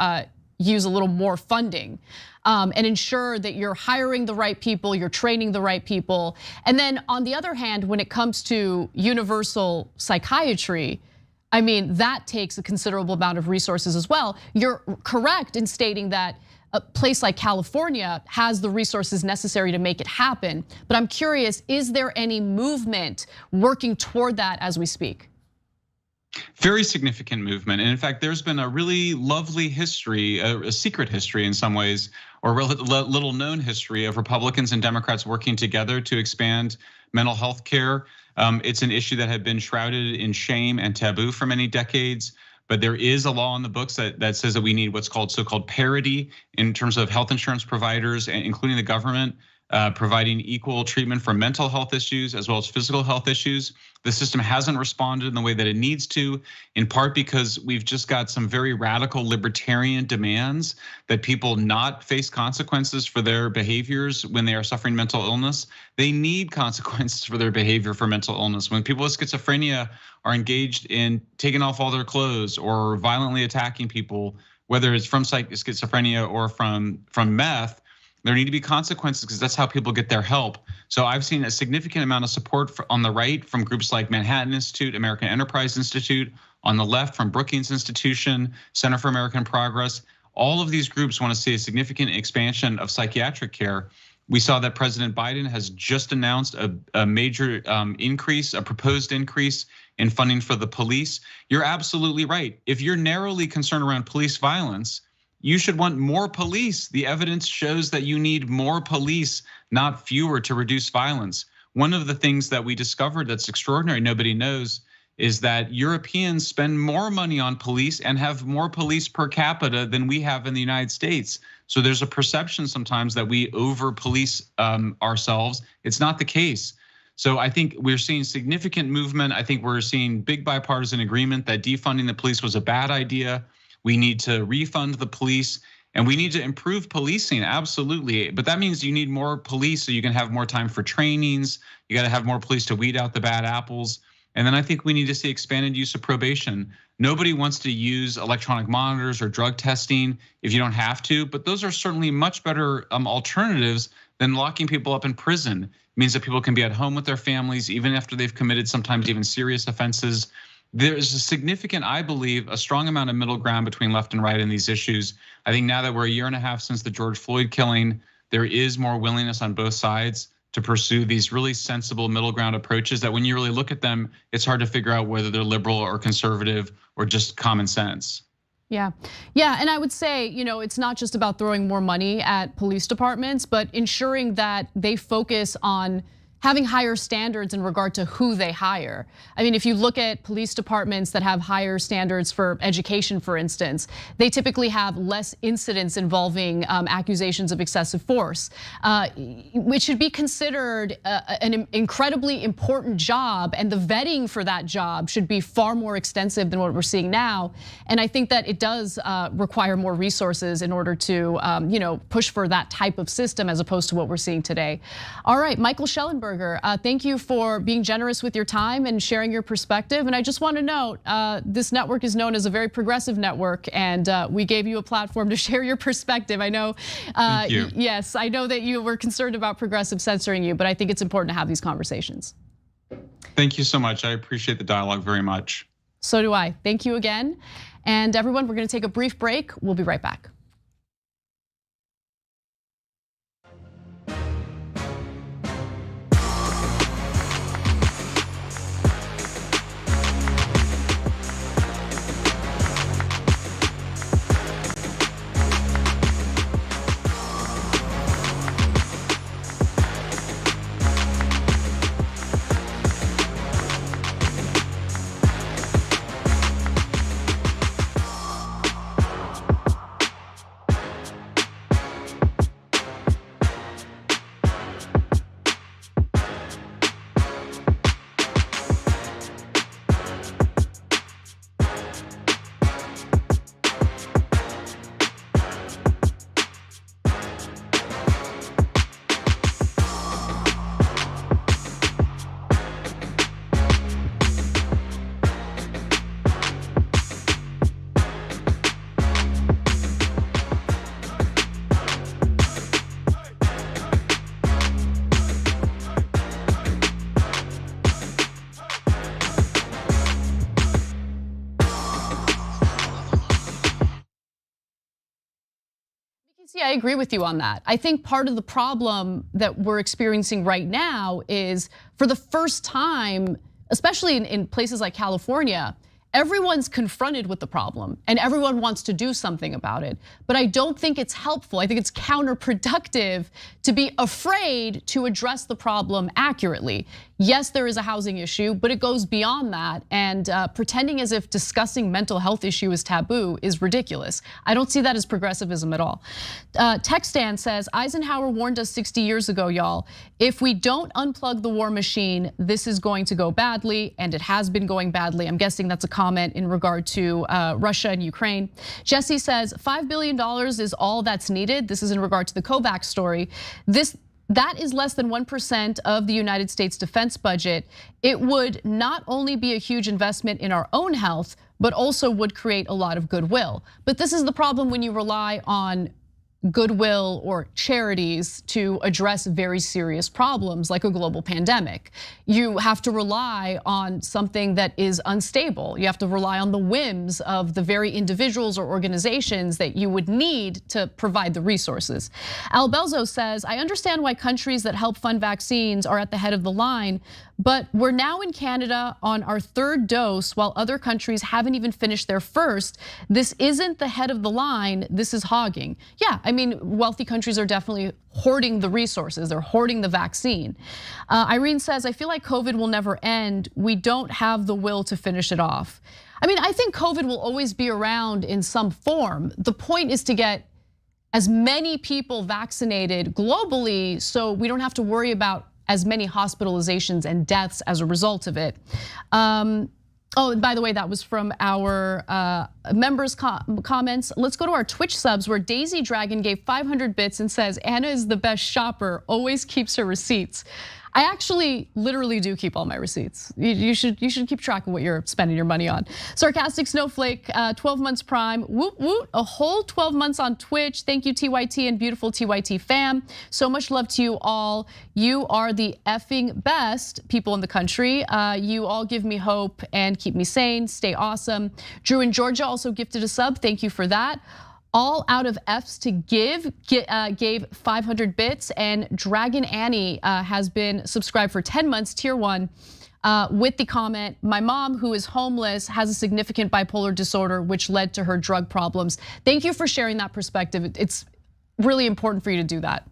use a little more funding and ensure that you're hiring the right people, you're training the right people. And then on the other hand, when it comes to universal psychiatry, I mean, that takes a considerable amount of resources as well. You're correct in stating that a place like California has the resources necessary to make it happen. But I'm curious, is there any movement working toward that as we speak? Very significant movement. And in fact, there's been a really lovely history, a secret history in some ways, or little known history of Republicans and Democrats working together to expand mental health care. It's an issue that had been shrouded in shame and taboo for many decades, but there is a law in the books that says that we need what's called so-called parity in terms of health insurance providers, including the government, providing equal treatment for mental health issues as well as physical health issues. The system hasn't responded in the way that it needs to, in part because we've just got some very radical libertarian demands that people not face consequences for their behaviors when they are suffering mental illness. They need consequences for their behavior for mental illness. When people with schizophrenia are engaged in taking off all their clothes or violently attacking people, whether it's from schizophrenia or from meth, there need to be consequences because that's how people get their help. So I've seen a significant amount of support on the right from groups like Manhattan Institute, American Enterprise Institute, on the left from Brookings Institution, Center for American Progress. All of these groups want to see a significant expansion of psychiatric care. We saw that President Biden has just announced a major increase, a proposed increase in funding for the police. You're absolutely right. If you're narrowly concerned around police violence, you should want more police. The evidence shows that you need more police, not fewer, to reduce violence. One of the things that we discovered that's extraordinary, nobody knows, is that Europeans spend more money on police and have more police per capita than we have in the United States. So there's a perception sometimes that we over-police ourselves. It's not the case. So I think we're seeing significant movement. I think we're seeing big bipartisan agreement that defunding the police was a bad idea. We need to refund the police and we need to improve policing, absolutely. But that means you need more police so you can have more time for trainings. You got to have more police to weed out the bad apples. And then I think we need to see expanded use of probation. Nobody wants to use electronic monitors or drug testing if you don't have to, but those are certainly much better alternatives than locking people up in prison. It means that people can be at home with their families even after they've committed sometimes even serious offenses. There's a significant, I believe, a strong amount of middle ground between left and right in these issues. I think now that we're a year and a half since the George Floyd killing, there is more willingness on both sides to pursue these really sensible middle ground approaches that when you really look at them, it's hard to figure out whether they're liberal or conservative or just common sense. Yeah, and I would say, it's not just about throwing more money at police departments, but ensuring that they focus on having higher standards in regard to who they hire. I mean, if you look at police departments that have higher standards for education, for instance, they typically have less incidents involving accusations of excessive force, which should be considered an incredibly important job. And the vetting for that job should be far more extensive than what we're seeing now. And I think that it does require more resources in order to push for that type of system as opposed to what we're seeing today. All right, Michael Schellenberger, thank you for being generous with your time and sharing your perspective. And I just want to note, this network is known as a very progressive network, and we gave you a platform to share your perspective. I know, Thank you. Yes, I know that you were concerned about progressive censoring you, but I think it's important to have these conversations. Thank you so much. I appreciate the dialogue very much. So do I. Thank you again. And everyone, we're going to take a brief break. We'll be right back. See, I agree with you on that. I think part of the problem that we're experiencing right now is, for the first time, especially in places like California, everyone's confronted with the problem and everyone wants to do something about it. But I don't think it's helpful. I think it's counterproductive to be afraid to address the problem accurately. Yes, there is a housing issue, but it goes beyond that. And pretending as if discussing mental health issue is taboo is ridiculous. I don't see that as progressivism at all. Textan says, Eisenhower warned us 60 years ago, y'all. If we don't unplug the war machine, this is going to go badly, and it has been going badly. I'm guessing that's a comment in regard to Russia and Ukraine. Jesse says, $5 billion is all that's needed. This is in regard to the Covax story. That is less than 1% of the United States defense budget. It would not only be a huge investment in our own health, but also would create a lot of goodwill. But this is the problem when you rely on goodwill or charities to address very serious problems like a global pandemic. You have to rely on something that is unstable. You have to rely on the whims of the very individuals or organizations that you would need to provide the resources. Al Belzo says, I understand why countries that help fund vaccines are at the head of the line, but we're now in Canada on our 3rd dose while other countries haven't even finished their first. This isn't the head of the line, this is hogging. Yeah, I mean, wealthy countries are definitely hoarding the resources, they're hoarding the vaccine. Irene says, I feel like COVID will never end. We don't have the will to finish it off. I mean, I think COVID will always be around in some form. The point is to get as many people vaccinated globally so we don't have to worry about as many hospitalizations and deaths as a result of it. Oh, and by the way, that was from our members' comments. Let's go to our Twitch subs, where Daisy Dragon gave 500 bits and says, Anna is the best shopper, always keeps her receipts. I actually literally do keep all my receipts. You should keep track of what you're spending your money on. Sarcastic Snowflake, 12 months prime, woot woot, a whole 12 months on Twitch. Thank you, TYT and beautiful TYT fam. So much love to you all. You are the effing best people in the country. You all give me hope and keep me sane, stay awesome. Drew in Georgia also gifted a sub, thank you for that. All out of F's to give, gave 500 bits, and Dragon Annie has been subscribed for 10 months, tier 1, with the comment, my mom, who is homeless, has a significant bipolar disorder, which led to her drug problems. Thank you for sharing that perspective. It's really important for you to do that.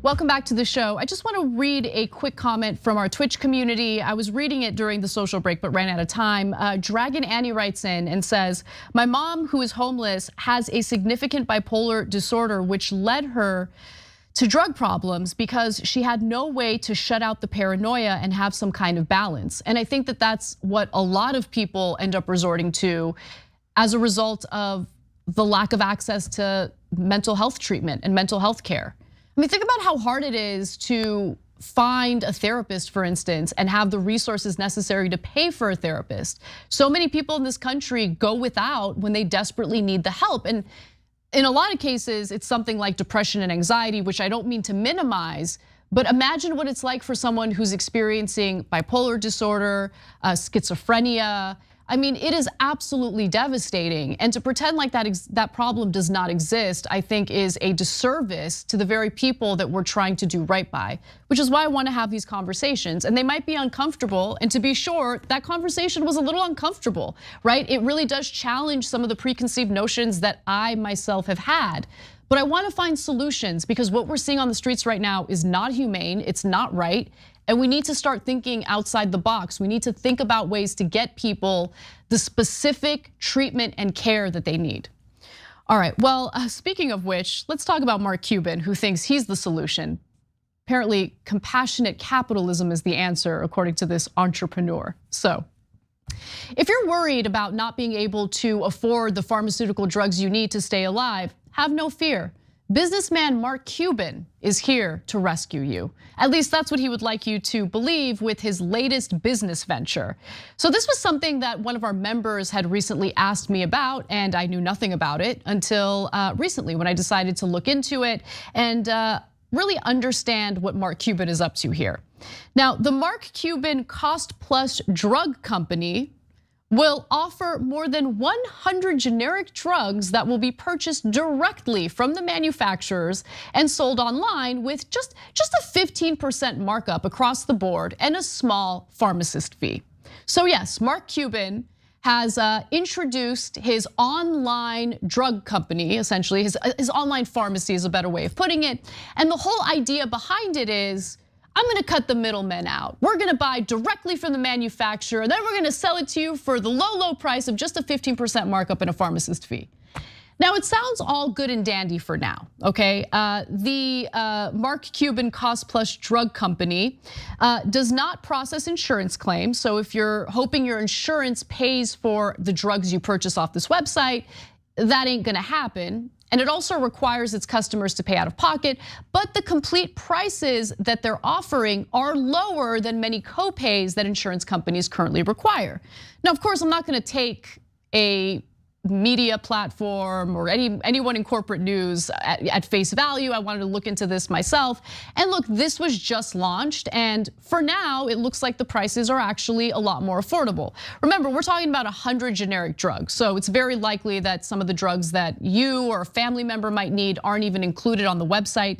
Welcome back to the show. I just want to read a quick comment from our Twitch community. I was reading it during the social break, but ran out of time. Dragon Annie writes in and says, my mom, who is homeless, has a significant bipolar disorder, which led her to drug problems because she had no way to shut out the paranoia and have some kind of balance. And I think that that's what a lot of people end up resorting to as a result of the lack of access to mental health treatment and mental health care. I mean, think about how hard it is to find a therapist, for instance, and have the resources necessary to pay for a therapist. So many people in this country go without when they desperately need the help. And in a lot of cases, it's something like depression and anxiety, which I don't mean to minimize, but imagine what it's like for someone who's experiencing bipolar disorder, schizophrenia. I mean, it is absolutely devastating. And to pretend like that problem does not exist, I think is a disservice to the very people that we're trying to do right by, which is why I want to have these conversations. And they might be uncomfortable, and to be sure, that conversation was a little uncomfortable, right? It really does challenge some of the preconceived notions that I myself have had. But I want to find solutions, because what we're seeing on the streets right now is not humane, it's not right. And we need to start thinking outside the box. We need to think about ways to get people the specific treatment and care that they need. All right, well, speaking of which, let's talk about Mark Cuban, who thinks he's the solution. apparently compassionate capitalism is the answer, according to this entrepreneur. So if you're worried about not being able to afford the pharmaceutical drugs you need to stay alive, have no fear. Businessman Mark Cuban is here to rescue you. At least that's what he would like you to believe with his latest business venture. So this was something that one of our members had recently asked me about, and I knew nothing about it until recently when I decided to look into it and really understand what Mark Cuban is up to here. Now, the Mark Cuban Cost Plus drug company will offer more than 100 generic drugs that will be purchased directly from the manufacturers and sold online with just a 15% markup across the board and a small pharmacist fee. So yes, Mark Cuban has introduced his online drug company, essentially his online pharmacy is a better way of putting it. And the whole idea behind it is, I'm gonna cut the middlemen out. We're gonna buy directly from the manufacturer, and then we're gonna sell it to you for the low price of just a 15% markup and a pharmacist fee. Now, it sounds all good and dandy for now, okay? The Mark Cuban Cost Plus drug company does not process insurance claims. So if you're hoping your insurance pays for the drugs you purchase off this website, that ain't gonna happen. And it also requires its customers to pay out of pocket, but the complete prices that they're offering are lower than many co-pays that insurance companies currently require. Now, of course, I'm not gonna take a media platform or anyone in corporate news at face value. I wanted to look into this myself. And look, this was just launched, and for now, it looks like the prices are actually a lot more affordable. Remember, we're talking about 100 generic drugs, so it's very likely that some of the drugs that you or a family member might need aren't even included on the website.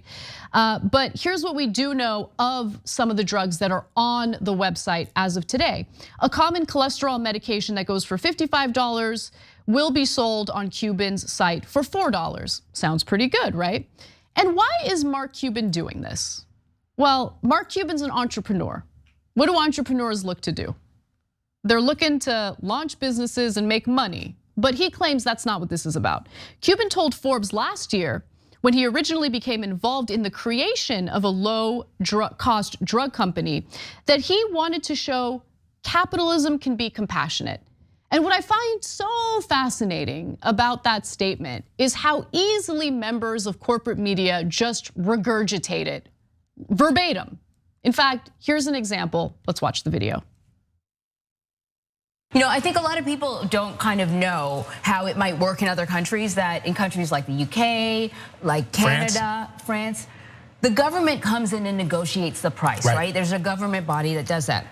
But here's what we do know of some of the drugs that are on the website as of today. A common cholesterol medication that goes for $55 will be sold on Cuban's site for $4. Sounds pretty good, right? And why is Mark Cuban doing this? Well, Mark Cuban's an entrepreneur. What do entrepreneurs look to do? They're looking to launch businesses and make money, but he claims that's not what this is about. Cuban told Forbes last year, when he originally became involved in the creation of a low-cost drug company, that he wanted to show capitalism can be compassionate. And what I find so fascinating about that statement is how easily members of corporate media just regurgitate it verbatim. In fact, here's an example. Let's watch the video. You know, I think a lot of people don't kind of know how it might work in other countries, that in countries like the UK, like Canada, France, the government comes in and negotiates the price, right? There's a government body that does that.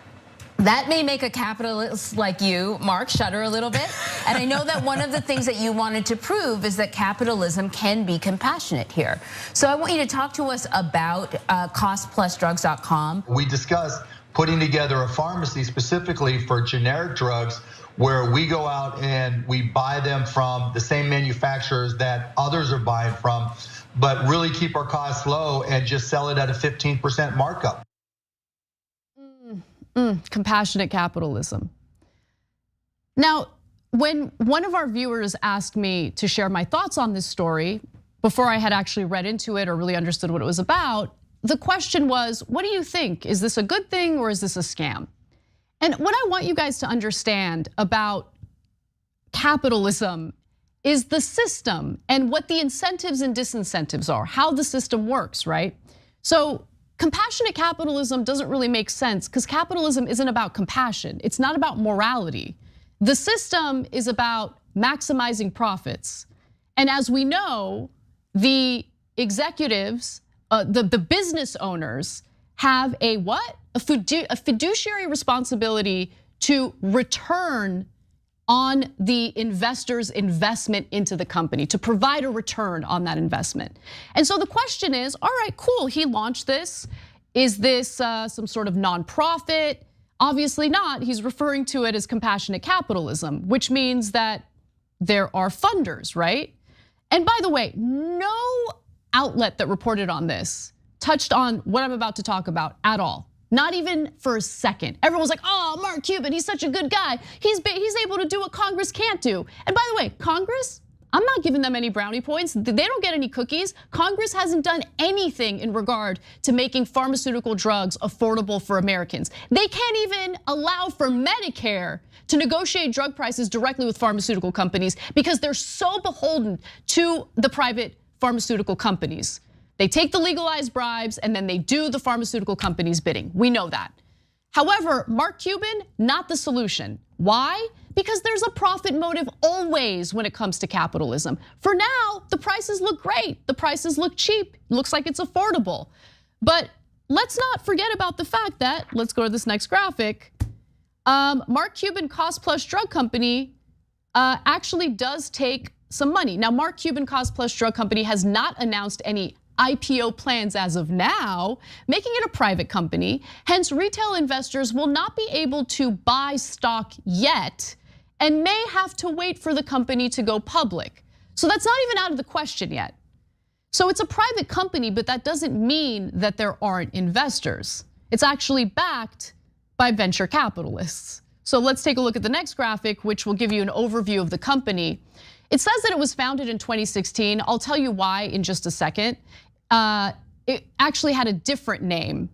That may make a capitalist like you, Mark, shudder a little bit. And I know that one of the things that you wanted to prove is that capitalism can be compassionate here. So I want you to talk to us about costplusdrugs.com. We discussed putting together a pharmacy specifically for generic drugs where we go out and we buy them from the same manufacturers that others are buying from, but really keep our costs low and just sell it at a 15% markup. Compassionate capitalism. Now, when one of our viewers asked me to share my thoughts on this story, before I had actually read into it or really understood what it was about, the question was, what do you think? Is this a good thing or is this a scam? And what I want you guys to understand about capitalism is the system and what the incentives and disincentives are, how the system works, right? So compassionate capitalism doesn't really make sense because capitalism isn't about compassion. It's not about morality. The system is about maximizing profits. And as we know, the executives, the business owners have a what? A fiduciary responsibility to return on the investor's investment into the company, to provide a return on that investment. And so the question is, all right, cool, he launched this. Is this some sort of nonprofit? Obviously not. He's referring to it as compassionate capitalism, which means that there are funders, right? And by the way, no outlet that reported on this touched on what I'm about to talk about at all. Not even for a second. Everyone's like, oh, Mark Cuban, he's such a good guy. He's able to do what Congress can't do. And by the way, Congress, I'm not giving them any brownie points. They don't get any cookies. Congress hasn't done anything in regard to making pharmaceutical drugs affordable for Americans. They can't even allow for Medicare to negotiate drug prices directly with pharmaceutical companies because they're so beholden to the private pharmaceutical companies. They take the legalized bribes and then they do the pharmaceutical companies' bidding. We know that. However, Mark Cuban, not the solution. Why? Because there's a profit motive always when it comes to capitalism. For now, the prices look great. The prices look cheap. Looks like it's affordable. But let's not forget about the fact that, let's go to this next graphic. Mark Cuban Cost Plus Drug Company actually does take some money. Now, Mark Cuban Cost Plus Drug Company has not announced any IPO plans as of now, making it a private company. Hence, retail investors will not be able to buy stock yet and may have to wait for the company to go public. So that's not even out of the question yet. So it's a private company, but that doesn't mean that there aren't investors. It's actually backed by venture capitalists. So let's take a look at the next graphic, which will give you an overview of the company. It says that it was founded in 2016. I'll tell you why in just a second. It actually had a different name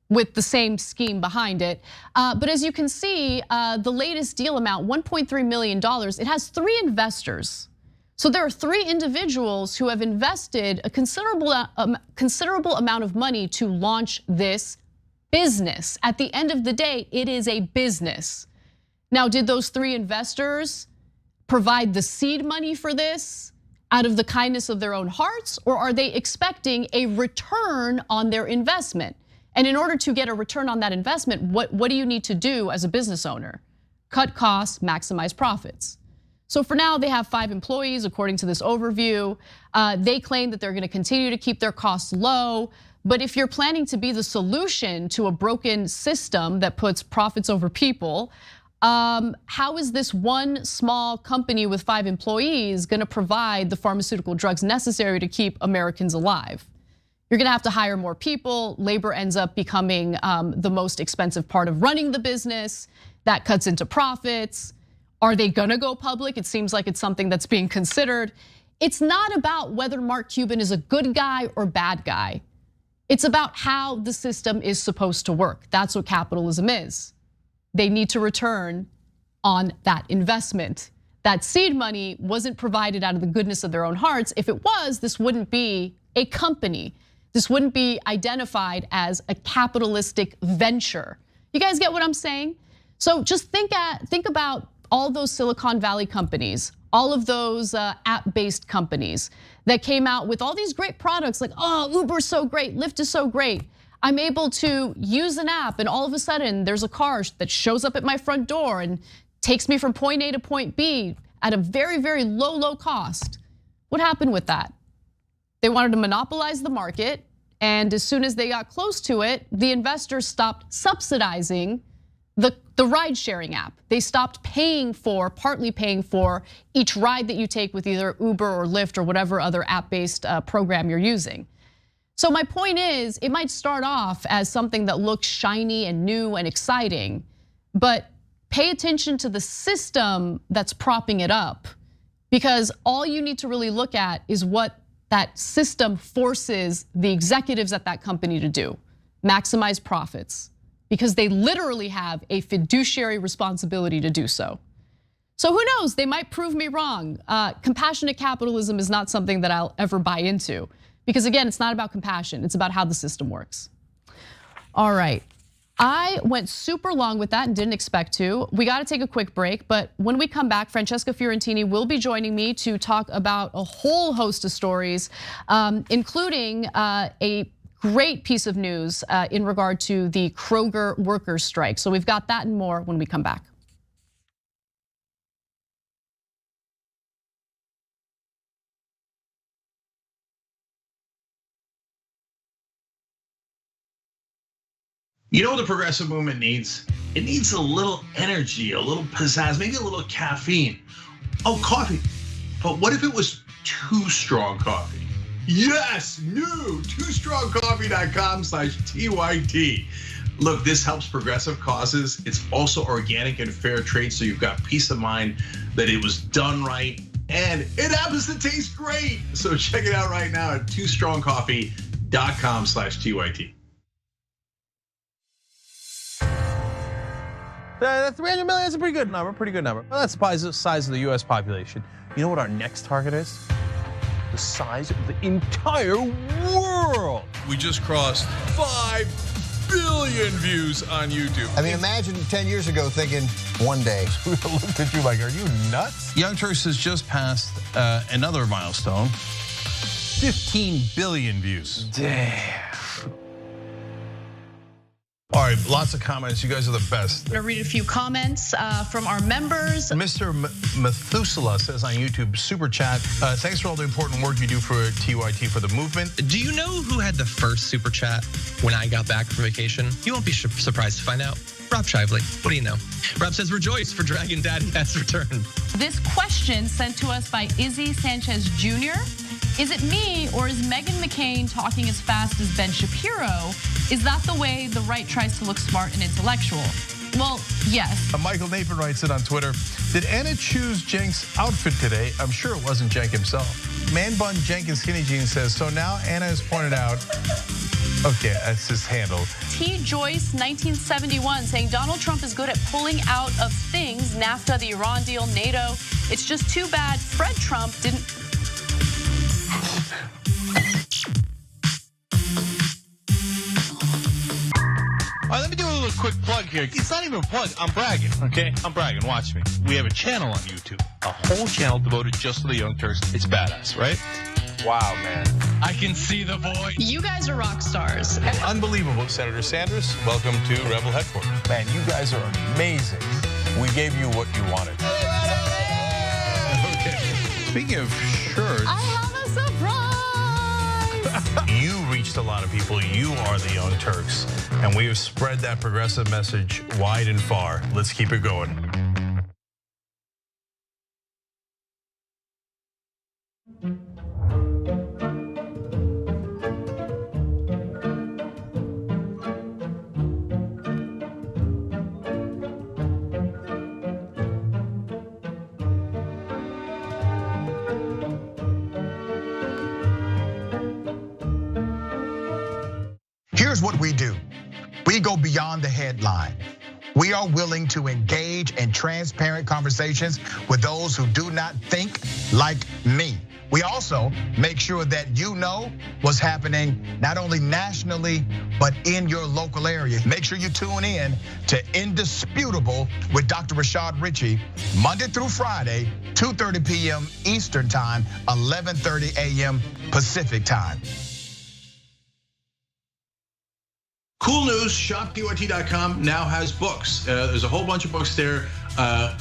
with the same scheme behind it. But as you can see, the latest deal amount, $1.3 million, it has 3 investors. So there are 3 individuals who have invested a considerable amount of money to launch this business. At the end of the day, it is a business. Now, did those 3 investors provide the seed money for this out of the kindness of their own hearts, or are they expecting a return on their investment? And in order to get a return on that investment, what do you need to do as a business owner? Cut costs, maximize profits. So for now, they have 5 employees, according to this overview. They claim that they're gonna continue to keep their costs low. But if you're planning to be the solution to a broken system that puts profits over people, how is this one small company with 5 employees gonna provide the pharmaceutical drugs necessary to keep Americans alive? You're gonna have to hire more people. Labor ends up becoming the most expensive part of running the business. That cuts into profits. Are they gonna go public? It seems like it's something that's being considered. It's not about whether Mark Cuban is a good guy or bad guy. It's about how the system is supposed to work. That's what capitalism is. They need to return on that investment. That seed money wasn't provided out of the goodness of their own hearts. If it was, this wouldn't be a company. This wouldn't be identified as a capitalistic venture. You guys get what I'm saying? So just think about all those Silicon Valley companies, all of those app-based companies that came out with all these great products like, oh, Uber's so great, Lyft is so great. I'm able to use an app and all of a sudden there's a car that shows up at my front door and takes me from point A to point B at a very, very low cost. What happened with that? They wanted to monopolize the market, and as soon as they got close to it, the investors stopped subsidizing the ride sharing app. They stopped partly paying for each ride that you take with either Uber or Lyft or whatever other app-based program you're using. So my point is, it might start off as something that looks shiny and new and exciting, but pay attention to the system that's propping it up, because all you need to really look at is what that system forces the executives at that company to do: maximize profits, because they literally have a fiduciary responsibility to do so. So who knows, they might prove me wrong. Compassionate capitalism is not something that I'll ever buy into, because again, it's not about compassion, it's about how the system works. All right, I went super long with that and didn't expect to. We gotta take a quick break, but when we come back, Francesca Fiorentini will be joining me to talk about a whole host of stories, including a great piece of news in regard to the Kroger workers' strike. So we've got that and more when we come back. You know what the progressive movement needs? It needs a little energy, a little pizzazz, maybe a little caffeine. Oh, coffee. But what if it was too strong coffee? Yes, new, TooStrongCoffee.com/TYT. Look, this helps progressive causes. It's also organic and fair trade, so you've got peace of mind that it was done right. and it happens to taste great. So check it out right now at twostrongcoffee.com/TYT. That 300 million is a pretty good number, Well, that's the size of the US population. You know what our next target is? The size of the entire world. We just crossed 5 billion views on YouTube. I mean, imagine 10 years ago thinking one day. We looked at you like, are you nuts? Young Turks has just passed another milestone, 15 billion views. Damn. All right, lots of comments. You guys are the best. I'm gonna read a few comments from our members. Mr. Methuselah says on YouTube, super chat, thanks for all the important work you do for TYT for the movement. Do you know who had the first super chat when I got back from vacation? You won't be surprised to find out. Rob Shively. What do you know? Rob says, rejoice for Dragon Daddy has returned. This question sent to us by Izzy Sanchez Jr. Is it me or is Meghan McCain talking as fast as Ben Shapiro? Is that the way the right tries to look smart and intellectual? Well, yes. Michael Nathan writes it on Twitter. Did Anna choose Cenk's outfit today? I'm sure it wasn't Cenk himself. Man Bun Jenkins Skinny Jeans says, so now Anna has pointed out, okay, that's his handle. T. Joyce, 1971, saying Donald Trump is good at pulling out of things, NAFTA, the Iran deal, NATO. It's just too bad Fred Trump didn't. All right, let me do a little quick plug here. It's not even a plug, I'm bragging, okay? I'm bragging, watch me. We have a channel on YouTube, a whole channel devoted just to the Young Turks. It's badass, right? Wow, man. I can see the void. You guys are rock stars. Unbelievable. Senator Sanders, welcome to Rebel Headquarters. Man, you guys are amazing. We gave you what you wanted. Okay. Speaking of shirts. I have a surprise. You reached a lot of people. You are the Young Turks. And we have spread that progressive message wide and far. Let's keep it going. Here's what we do. We go beyond the headline. We are willing to engage in transparent conversations with those who do not think like me. We also make sure that you know what's happening not only nationally, but in your local area. Make sure you tune in to Indisputable with Dr. Rashad Ritchie, Monday through Friday, 2:30 p.m. Eastern Time, 11:30 a.m. Pacific Time. Cool news, shoptyt.com now has books. There's a whole bunch of books there.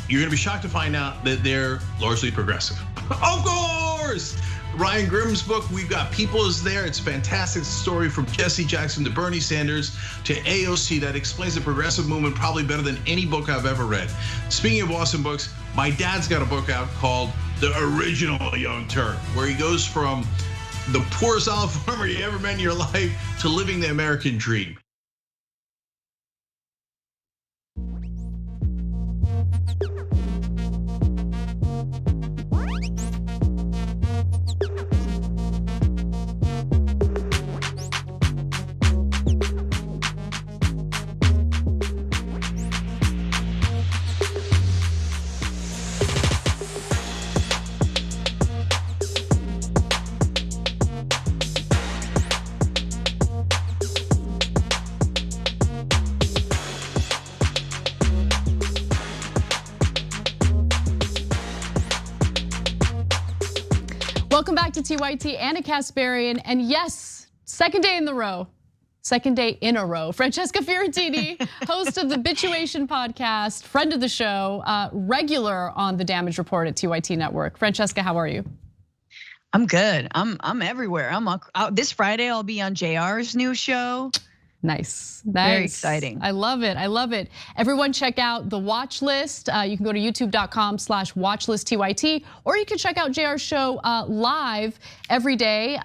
You're gonna be shocked to find out that they're largely progressive. Of course! Ryan Grimm's book, We've Got People, is there. It's a fantastic story from Jesse Jackson to Bernie Sanders to AOC that explains the progressive movement probably better than any book I've ever read. Speaking of awesome books, my dad's got a book out called The Original Young Turk, where he goes from the poorest olive farmer you ever met in your life to living the American dream. Welcome back to TYT, Anna Kasparian, and yes, second day in a row, Francesca Fiorentini, host of the Bituation podcast, friend of the show, regular on the Damage Report at TYT Network. Francesca, how are you? I'm good. I'm everywhere. This Friday I'll be on JR's new show. Nice. Very exciting. I love it. I love it. Everyone check out the watch list. You can go to youtube.com/watchlisttyt, or you can check out JR's show live every day.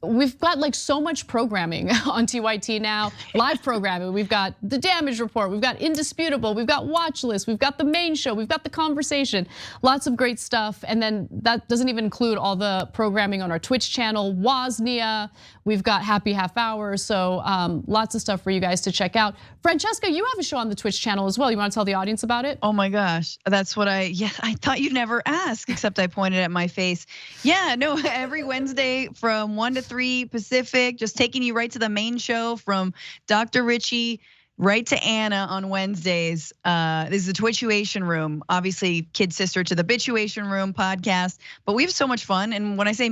we've got like so much programming on TYT now, live programming. We've got the damage report, we've got Indisputable, we've got Watch List, we've got the main show, we've got the conversation, lots of great stuff. And then that doesn't even include all the programming on our Twitch channel, Woznia, we've got Happy Half Hour. So lots of stuff for you guys to check out. Francesca, you have a show on the Twitch channel as well. You wanna tell the audience about it? Oh my gosh, that's what I thought you'd never ask, except I pointed at my face. Yeah, no, every Wednesday from 1 to 3 Pacific, just taking you right to the main show from Dr. Richie right to Anna on Wednesdays. This is the Twitchuation Room, obviously kid sister to the Bitchuation Room podcast, but we have so much fun. And when I say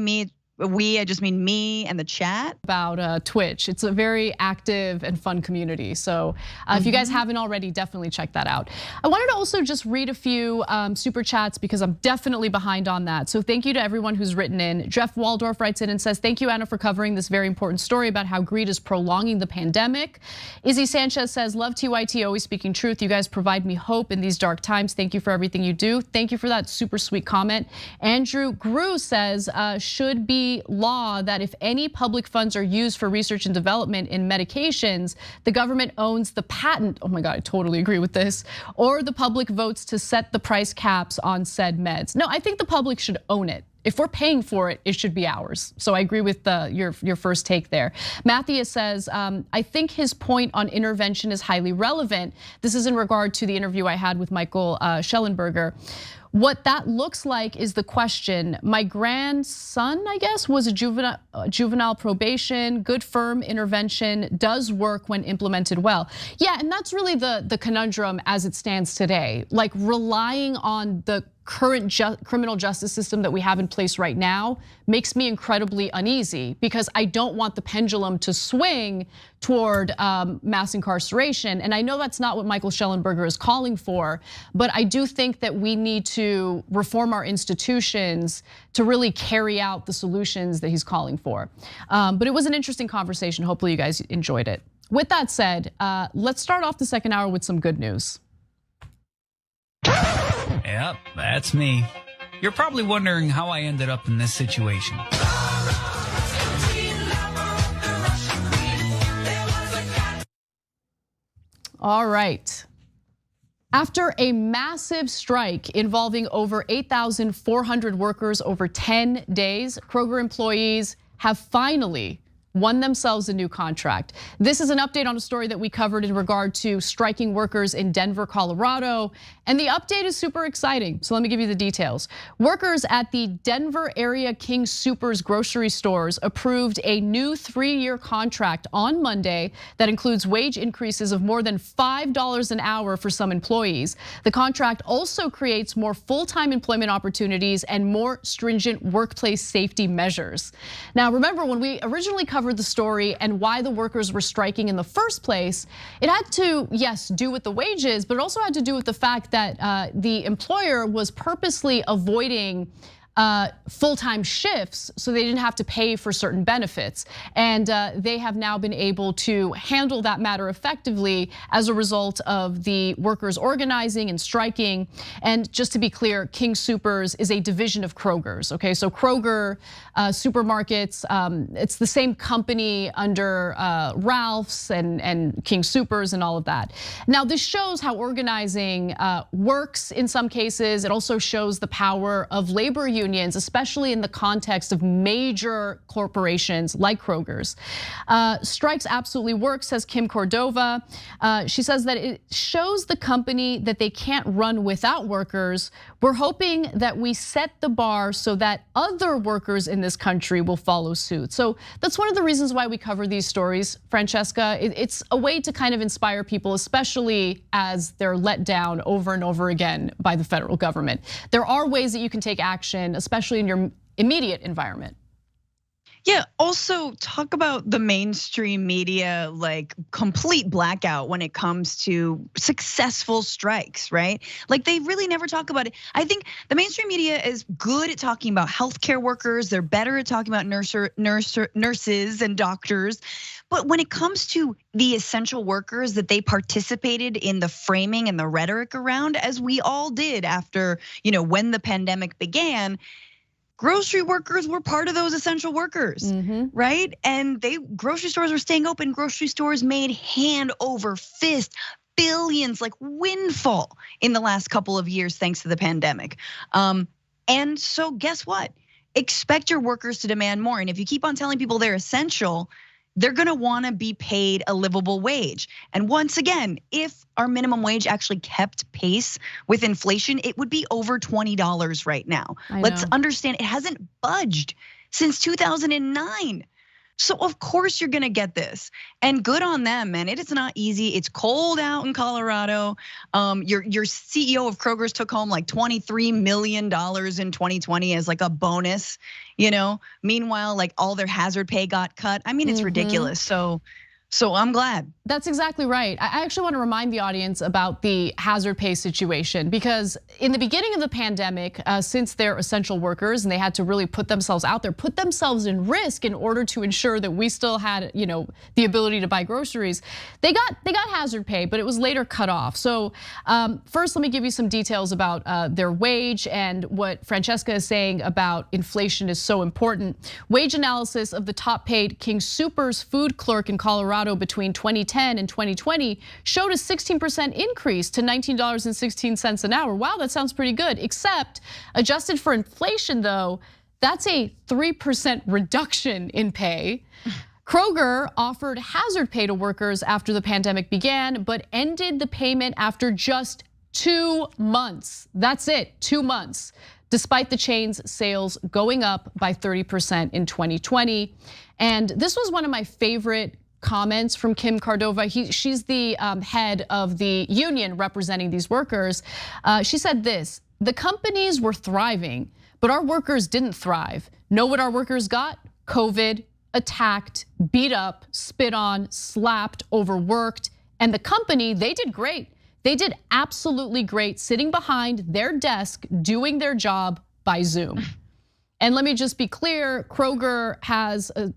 I just mean me and the chat. About Twitch. It's a very active and fun community. So if you guys haven't already, definitely check that out. I wanted to also just read a few super chats because I'm definitely behind on that. So thank you to everyone who's written in. Jeff Waldorf writes in and says, thank you, Anna, for covering this very important story about how greed is prolonging the pandemic. Izzy Sanchez says, love TYT, always speaking truth. You guys provide me hope in these dark times. Thank you for everything you do. Thank you for that super sweet comment. Andrew Grew says, should be law that if any public funds are used for research and development in medications, the government owns the patent. Oh my God, I totally agree with this. Or the public votes to set the price caps on said meds. No, I think the public should own it. If we're paying for it, it should be ours. So I agree with your first take there. Matthias says, I think his point on intervention is highly relevant. This is in regard to the interview I had with Michael Schellenberger. What that looks like is the question. My grandson, I guess, was a juvenile probation, good firm intervention, does work when implemented well. Yeah, and that's really the conundrum as it stands today. Like relying on the current criminal justice system that we have in place right now makes me incredibly uneasy because I don't want the pendulum to swing toward mass incarceration. And I know that's not what Michael Schellenberger is calling for, but I do think that we need to reform our institutions to really carry out the solutions that he's calling for. But it was an interesting conversation. Hopefully you guys enjoyed it. With that said, let's start off the second hour with some good news. Yep, that's me. You're probably wondering how I ended up in this situation. All right. After a massive strike involving over 8,400 workers over 10 days, Kroger employees have finally won themselves a new contract. This is an update on a story that we covered in regard to striking workers in Denver, Colorado. And the update is super exciting. So let me give you the details. Workers at the Denver area King Soopers grocery stores approved a new 3-year contract on Monday that includes wage increases of more than $5 an hour for some employees. The contract also creates more full-time employment opportunities and more stringent workplace safety measures. Now, remember when we originally covered the story and why the workers were striking in the first place, it had to, yes, do with the wages, but it also had to do with the fact that the employer was purposely avoiding full-time shifts so they didn't have to pay for certain benefits. And they have now been able to handle that matter effectively as a result of the workers organizing and striking. And just to be clear, King Soopers is a division of Kroger's, okay? So Kroger supermarkets, it's the same company under Ralph's and King Soopers and all of that. Now this shows how organizing works in some cases. It also shows the power of labor unions, especially in the context of major corporations like Kroger's. Strikes absolutely work, says Kim Cordova. She says that it shows the company that they can't run without workers. We're hoping that we set the bar so that other workers in this country will follow suit. So that's one of the reasons why we cover these stories, Francesca. It's a way to kind of inspire people, especially as they're let down over and over again by the federal government. There are ways that you can take action, especially in your immediate environment. Yeah, also talk about the mainstream media, like complete blackout when it comes to successful strikes, right? Like they really never talk about it. I think the mainstream media is good at talking about healthcare workers. They're better at talking about nurses and doctors. But when it comes to the essential workers that they participated in the framing and the rhetoric around, as we all did after, when the pandemic began, grocery workers were part of those essential workers, right? And grocery stores were staying open. Grocery stores made hand over fist billions, like windfall in the last couple of years, thanks to the pandemic. And so guess what? Expect your workers to demand more. And if you keep on telling people they're essential, they're gonna wanna be paid a livable wage. And once again, if our minimum wage actually kept pace with inflation, it would be over $20 right now. Let's understand, it hasn't budged since 2009. So of course you're gonna get this, and good on them, man. It is not easy. It's cold out in Colorado. Your CEO of Kroger's took home like $23 million in 2020 as like a bonus, Meanwhile, like all their hazard pay got cut. I mean, it's ridiculous. So I'm glad. That's exactly right. I actually want to remind the audience about the hazard pay situation, because in the beginning of the pandemic, since they're essential workers and they had to really put themselves out there, put themselves in risk in order to ensure that we still had, the ability to buy groceries, they got hazard pay, but it was later cut off. So first, let me give you some details about their wage and what Francesca is saying about inflation is so important. Wage analysis of the top paid King Soopers food clerk in Colorado between 2010 and 2020 showed a 16% increase to $19.16 an hour. Wow, that sounds pretty good, except adjusted for inflation though, that's a 3% reduction in pay. Kroger offered hazard pay to workers after the pandemic began, but ended the payment after just 2 months. That's it, 2 months. Despite the chain's sales going up by 30% in 2020. And this was one of my favorite comments from Kim Cordova. She's the head of the union representing these workers. She said this: the companies were thriving, but our workers didn't thrive. Know what our workers got? COVID, attacked, beat up, spit on, slapped, overworked. And the company, they did great. They did absolutely great sitting behind their desk doing their job by Zoom. And let me just be clear, Kroger has a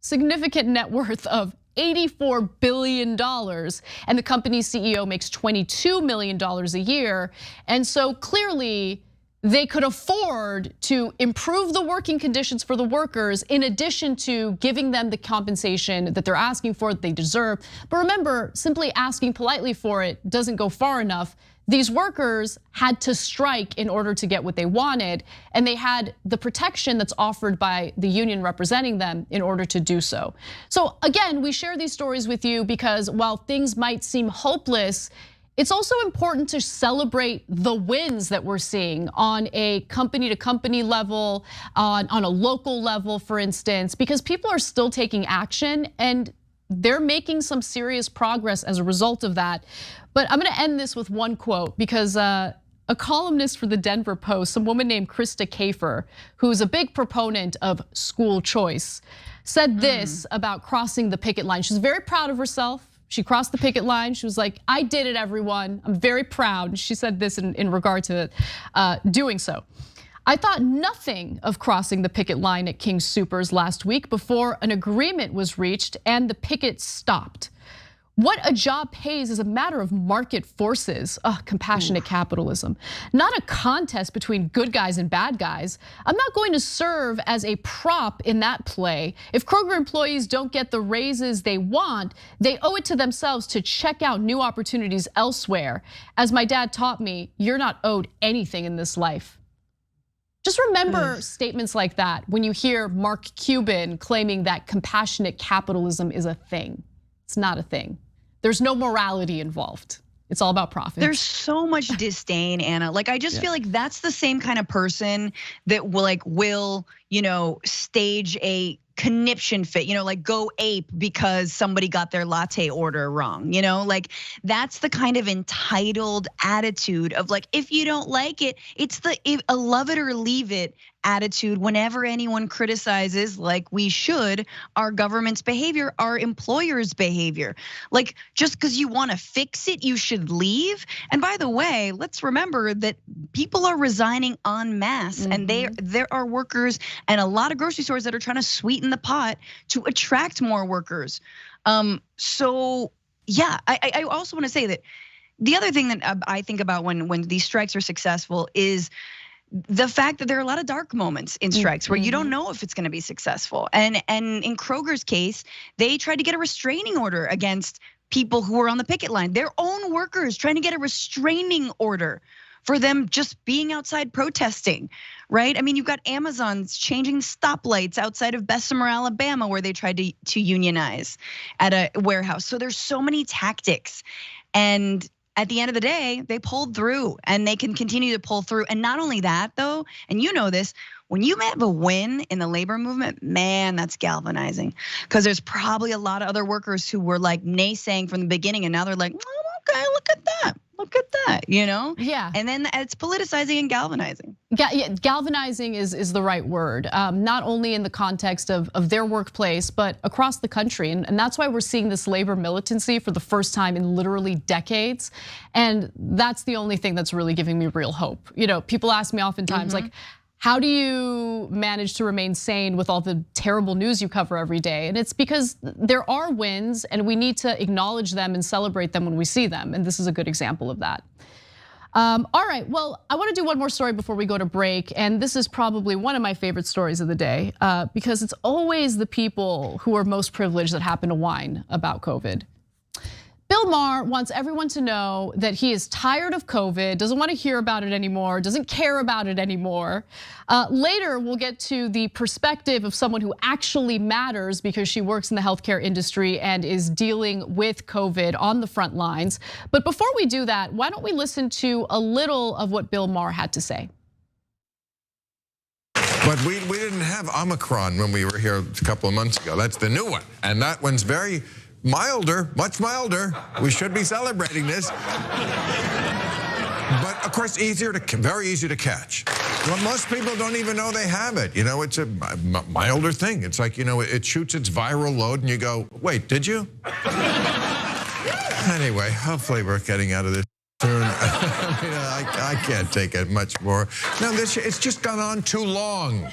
significant net worth of $84 billion, and the company's CEO makes $22 million a year. And so clearly they could afford to improve the working conditions for the workers in addition to giving them the compensation that they're asking for, that they deserve. But remember, simply asking politely for it doesn't go far enough. These workers had to strike in order to get what they wanted, and they had the protection that's offered by the union representing them in order to do so. So again, we share these stories with you because while things might seem hopeless, it's also important to celebrate the wins that we're seeing on a company to company level, on a local level, for instance, because people are still taking action and they're making some serious progress as a result of that. But I'm gonna end this with one quote because a columnist for the Denver Post, some woman named Krista Kafer, who's a big proponent of school choice, said this about crossing the picket line. She's very proud of herself. She crossed the picket line. She was like, I did it, everyone. I'm very proud. She said this in regard to doing so. I thought nothing of crossing the picket line at King Soopers last week before an agreement was reached and the picket stopped. What a job pays is a matter of market forces. Compassionate capitalism. Not a contest between good guys and bad guys. I'm not going to serve as a prop in that play. If Kroger employees don't get the raises they want, they owe it to themselves to check out new opportunities elsewhere. As my dad taught me, you're not owed anything in this life. Just remember statements like that when you hear Mark Cuban claiming that compassionate capitalism is a thing. It's not a thing. There's no morality involved. It's all about profit. There's so much disdain, Anna. Like I just feel like that's the same kind of person that will stage a conniption fit, like go ape because somebody got their latte order wrong, like that's the kind of entitled attitude of like, if you don't like it, it's a love it or leave it attitude whenever anyone criticizes, like we should, our government's behavior, our employers' behavior. Like just because you want to fix it, you should leave. And by the way, let's remember that people are resigning en masse, and there are workers and a lot of grocery stores that are trying to sweeten the pot to attract more workers. So yeah, I also want to say that the other thing that I think about when these strikes are successful is the fact that there are a lot of dark moments in strikes where you don't know if it's going to be successful. And in Kroger's case, they tried to get a restraining order against people who were on the picket line, their own workers trying to get a restraining order for them just being outside protesting, right? I mean, you've got Amazon's changing stoplights outside of Bessemer, Alabama, where they tried to unionize at a warehouse. So there's so many tactics. And at the end of the day, they pulled through and they can continue to pull through. And not only that though, and you know this, when you have a win in the labor movement, man, that's galvanizing. Because there's probably a lot of other workers who were like naysaying from the beginning and now they're like, oh, okay, look at that. Look at that, you know? Yeah. And then it's politicizing and galvanizing. Yeah, galvanizing is the right word. Not only in the context of their workplace, but across the country. And that's why we're seeing this labor militancy for the first time in literally decades. And that's the only thing that's really giving me real hope. You know, people ask me oftentimes like, how do you manage to remain sane with all the terrible news you cover every day? And it's because there are wins and we need to acknowledge them and celebrate them when we see them. And this is a good example of that. All right, well, I want to do one more story before we go to break. And this is probably one of my favorite stories of the day because it's always the people who are most privileged that happen to whine about COVID. Bill Maher wants everyone to know that he is tired of COVID, doesn't want to hear about it anymore, doesn't care about it anymore. Later, we'll get to the perspective of someone who actually matters because she works in the healthcare industry and is dealing with COVID on the front lines. But before we do that, why don't we listen to a little of what Bill Maher had to say? But we didn't have Omicron when we were here a couple of months ago. That's the new one. And that one's very milder, much milder. We should be celebrating this. But of course, very easy to catch. Well, most people don't even know they have it. You know, it's a milder thing. It's like, you know, it shoots its viral load and you go, wait, did you? Anyway, hopefully we're getting out of this soon. I can't take it much more. No, it's just gone on too long.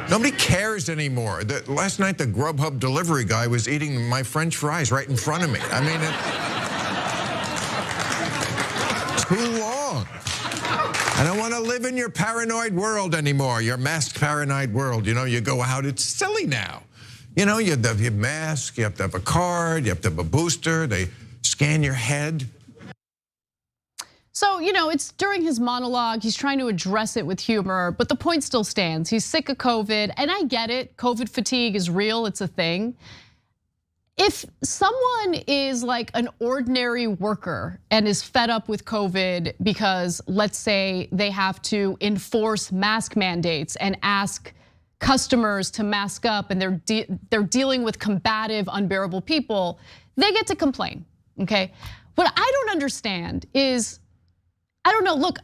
Nobody cares anymore. Last night, the Grubhub delivery guy was eating my French fries right in front of me. I mean, too long. I don't want to live in your paranoid world anymore, your masked paranoid world. You know, you go out, it's silly now. You know, you have to have your mask, you have to have a card, you have to have a booster, they scan your head. So, you know, it's during his monologue, he's trying to address it with humor, but the point still stands. He's sick of COVID, and I get it. COVID fatigue is real, it's a thing. If someone is like an ordinary worker and is fed up with COVID because, let's say, they have to enforce mask mandates and ask customers to mask up and they're dealing with combative, unbearable people, they get to complain, okay? What I don't understand is, I don't know, look,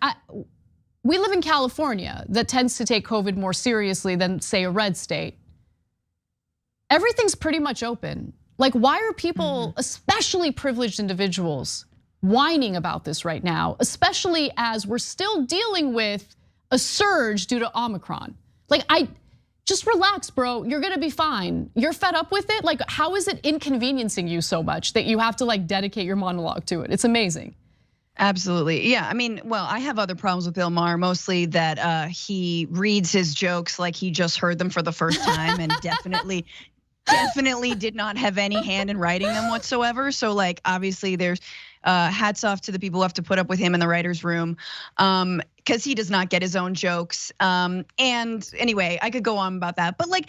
we live in California that tends to take COVID more seriously than, say, a red state. Everything's pretty much open. Like, why are people, especially privileged individuals, whining about this right now, especially as we're still dealing with a surge due to Omicron? Like, just relax, bro, you're gonna be fine. You're fed up with it? Like, how is it inconveniencing you so much that you have to like dedicate your monologue to it? It's amazing. Absolutely, yeah. I mean, well, I have other problems with Bill Maher, mostly that he reads his jokes like he just heard them for the first time, and definitely did not have any hand in writing them whatsoever. So, like, obviously, there's hats off to the people who have to put up with him in the writer's room, because he does not get his own jokes. And anyway, I could go on about that, but like,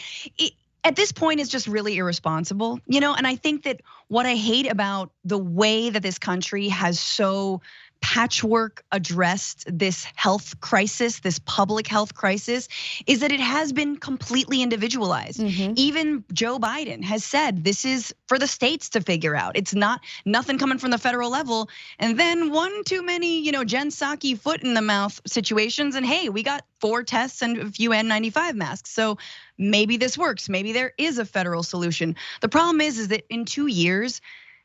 at this point, it's just really irresponsible, you know? And I think that what I hate about the way that this country has so patchwork addressed this health crisis, this public health crisis, is that it has been completely individualized. Even Joe Biden has said this is for the states to figure out. It's nothing coming from the federal level. And then one too many, you know, Jen Psaki foot in the mouth situations. And hey, we got 4 tests and a few N95 masks. So maybe this works. Maybe there is a federal solution. The problem is that in 2 years,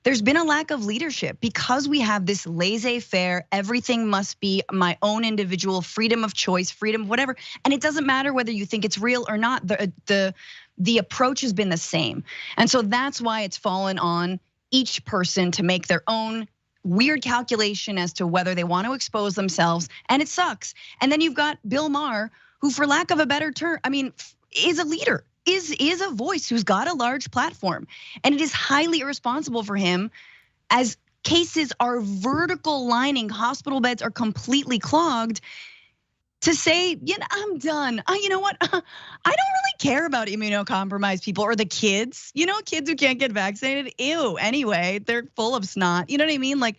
there's been a lack of leadership because we have this laissez-faire, everything must be my own individual, freedom of choice, freedom, whatever. And it doesn't matter whether you think it's real or not, the approach has been the same. And so that's why it's fallen on each person to make their own weird calculation as to whether they want to expose themselves, and it sucks. And then you've got Bill Maher, who, for lack of a better term, I mean, is a leader, is a voice who's got a large platform. And it is highly irresponsible for him, as cases are vertical lining, hospital beds are completely clogged, to say, I'm done. You know what? I don't really care about immunocompromised people or the kids. Kids who can't get vaccinated. Ew. Anyway, they're full of snot. You know what I mean? Like,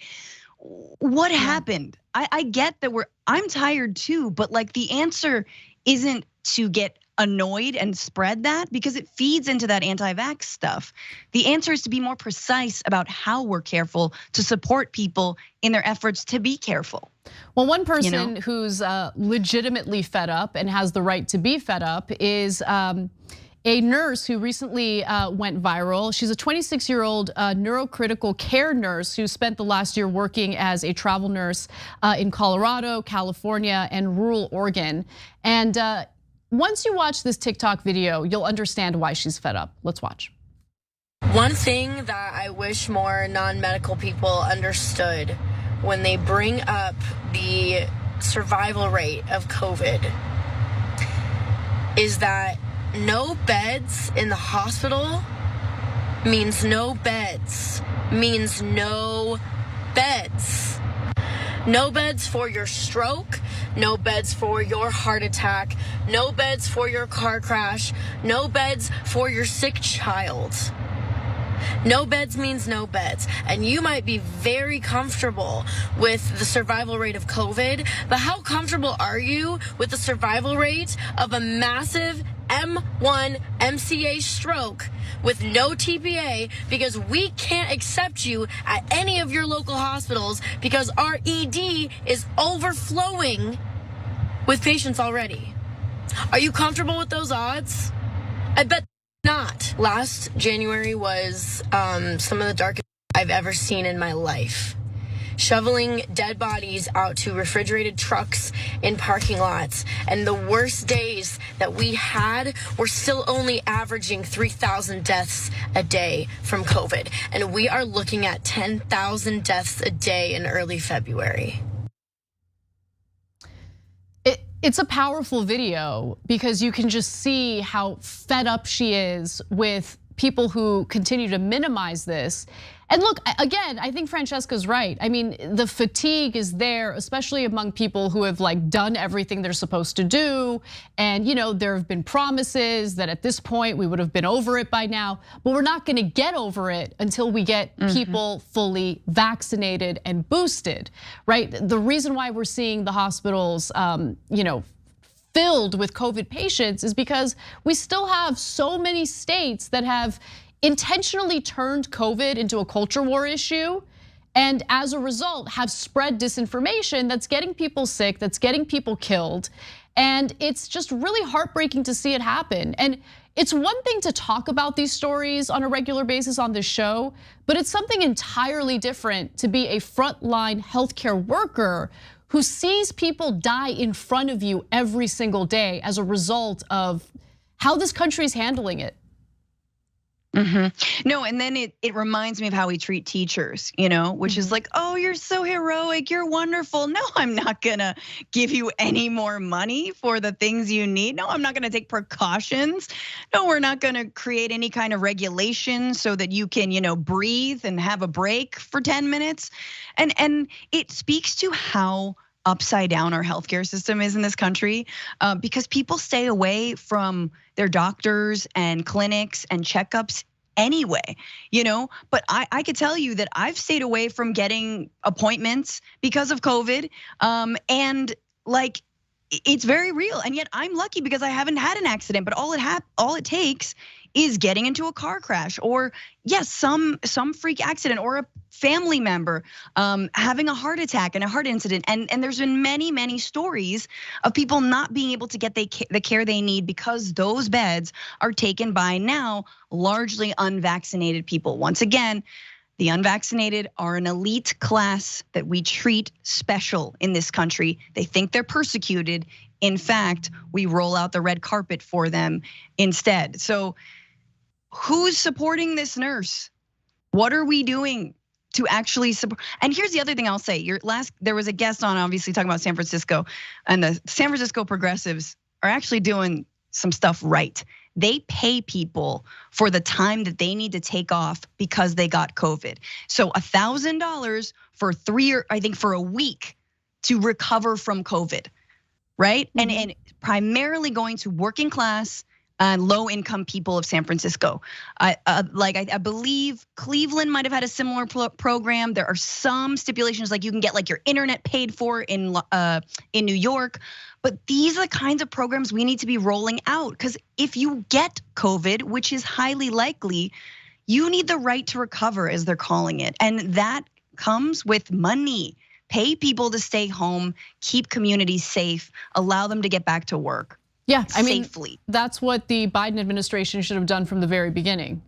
what happened? I get that I'm tired too, but like the answer isn't to get annoyed and spread that, because it feeds into that anti-vax stuff. The answer is to be more precise about how we're careful to support people in their efforts to be careful. Well, one person who's legitimately fed up and has the right to be fed up is a nurse who recently went viral. She's a 26-year-old neurocritical care nurse who spent the last year working as a travel nurse in Colorado, California, and rural Oregon. And once you watch this TikTok video, you'll understand why she's fed up. Let's watch. One thing that I wish more non-medical people understood when they bring up the survival rate of COVID is that no beds in the hospital means no beds, means no beds. No beds for your stroke, no beds for your heart attack, no beds for your car crash, no beds for your sick child. No beds means no beds. And you might be very comfortable with the survival rate of COVID, but how comfortable are you with the survival rate of a massive M1 MCA stroke with no TPA, because we can't accept you at any of your local hospitals because our ED is overflowing with patients already? Are you comfortable with those odds? I bet not. Last January was some of the darkest I've ever seen in my life. Shoveling dead bodies out to refrigerated trucks in parking lots. And the worst days that we had were still only averaging 3,000 deaths a day from COVID. And we are looking at 10,000 deaths a day in early February. It's a powerful video because you can just see how fed up she is with people who continue to minimize this. And look, again, I think Francesca's right. I mean, the fatigue is there, especially among people who have like done everything they're supposed to do. And there have been promises that at this point we would have been over it by now, but we're not gonna get over it until we get people fully vaccinated and boosted, right? The reason why we're seeing the hospitals, filled with COVID patients is because we still have so many states that have intentionally turned COVID into a culture war issue, and as a result have spread disinformation that's getting people sick, that's getting people killed. And it's just really heartbreaking to see it happen. And it's one thing to talk about these stories on a regular basis on this show, but it's something entirely different to be a frontline healthcare worker who sees people die in front of you every single day as a result of how this country's handling it. No, and then it reminds me of how we treat teachers, which is like, oh, you're so heroic, you're wonderful. No, I'm not gonna give you any more money for the things you need. No, I'm not gonna take precautions. No, we're not gonna create any kind of regulation so that you can, breathe and have a break for 10 minutes. And it speaks to how upside down our healthcare system is in this country, because people stay away from their doctors and clinics and checkups anyway, but I could tell you that I've stayed away from getting appointments because of COVID. And like, it's very real. And yet I'm lucky because I haven't had an accident, but all it takes is getting into a car crash, or yes, some freak accident, or a family member having a heart attack and a heart incident. And there's been many stories of people not being able to get the care they need because those beds are taken by now largely unvaccinated people. Once again, the unvaccinated are an elite class that we treat special in this country. They think they're persecuted. In fact, we roll out the red carpet for them instead. So who's supporting this nurse? What are we doing to actually support. And here's the other thing I'll say. There was a guest on, obviously talking about San Francisco, and the San Francisco progressives are actually doing some stuff right. They pay people for the time that they need to take off because they got COVID. So $1,000 for for a week to recover from COVID, right? Mm-hmm. And primarily going to working class, low income people of San Francisco. I believe Cleveland might have had a similar program. There are some stipulations, like you can get like your internet paid for in New York. But these are the kinds of programs we need to be rolling out, because if you get COVID, which is highly likely, you need the right to recover, as they're calling it. And that comes with money. Pay people to stay home, keep communities safe, allow them to get back to work. Yeah, I mean, safely. That's what the Biden administration should have done from the very beginning.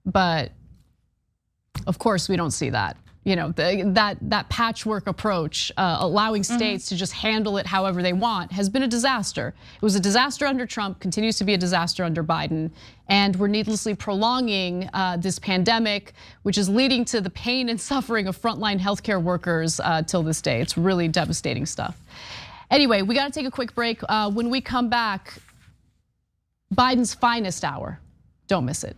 But of course, we don't see that. You know, that patchwork approach, allowing states to just handle it however they want, has been a disaster. It was a disaster under Trump, continues to be a disaster under Biden, and we're needlessly prolonging this pandemic, which is leading to the pain and suffering of frontline healthcare workers till this day. It's really devastating stuff. Anyway, we got to take a quick break. When we come back, Biden's finest hour. Don't miss it.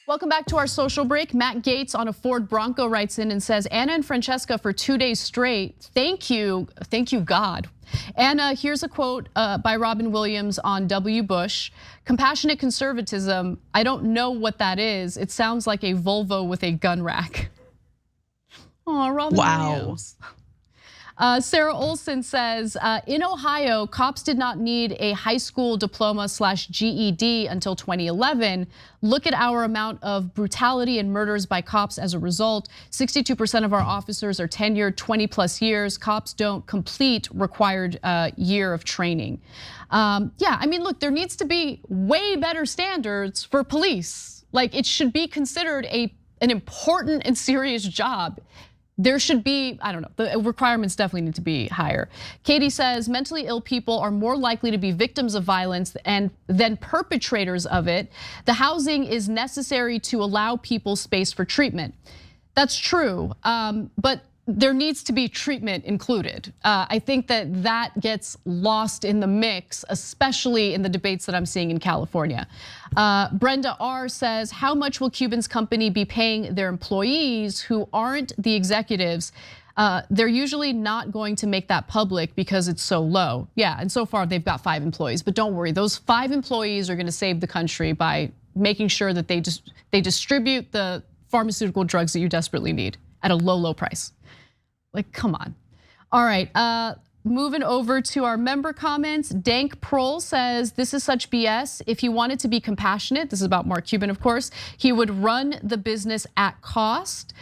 Welcome back to our social break. Matt Gates on a Ford Bronco writes in and says, Anna and Francesca for 2 days straight. Thank you God. Anna, here's a quote by Robin Williams on W. Bush. Compassionate conservatism, I don't know what that is. It sounds like a Volvo with a gun rack. Oh, Robin Williams. Sarah Olson says, in Ohio, cops did not need a high school diploma / GED until 2011. Look at our amount of brutality and murders by cops as a result. 62% of our officers are tenured 20+ years. Cops don't complete required year of training. Yeah, I mean, look, there needs to be way better standards for police. Like, it should be considered an important and serious job. There should be, I don't know, the requirements definitely need to be higher. Katie says mentally ill people are more likely to be victims of violence and then perpetrators of it. The housing is necessary to allow people space for treatment. That's true, but there needs to be treatment included. I think that gets lost in the mix, especially in the debates that I'm seeing in California. Brenda R says, how much will Cuban's company be paying their employees who aren't the executives? They're usually not going to make that public because it's so low. Yeah, and so far they've got 5 employees, but don't worry, those 5 employees are gonna save the country by making sure that they distribute the pharmaceutical drugs that you desperately need at a low price. Like, come on. All right, moving over to our member comments. Dank Prohl says, this is such BS. If he wanted to be compassionate, this is about Mark Cuban, of course, he would run the business at cost.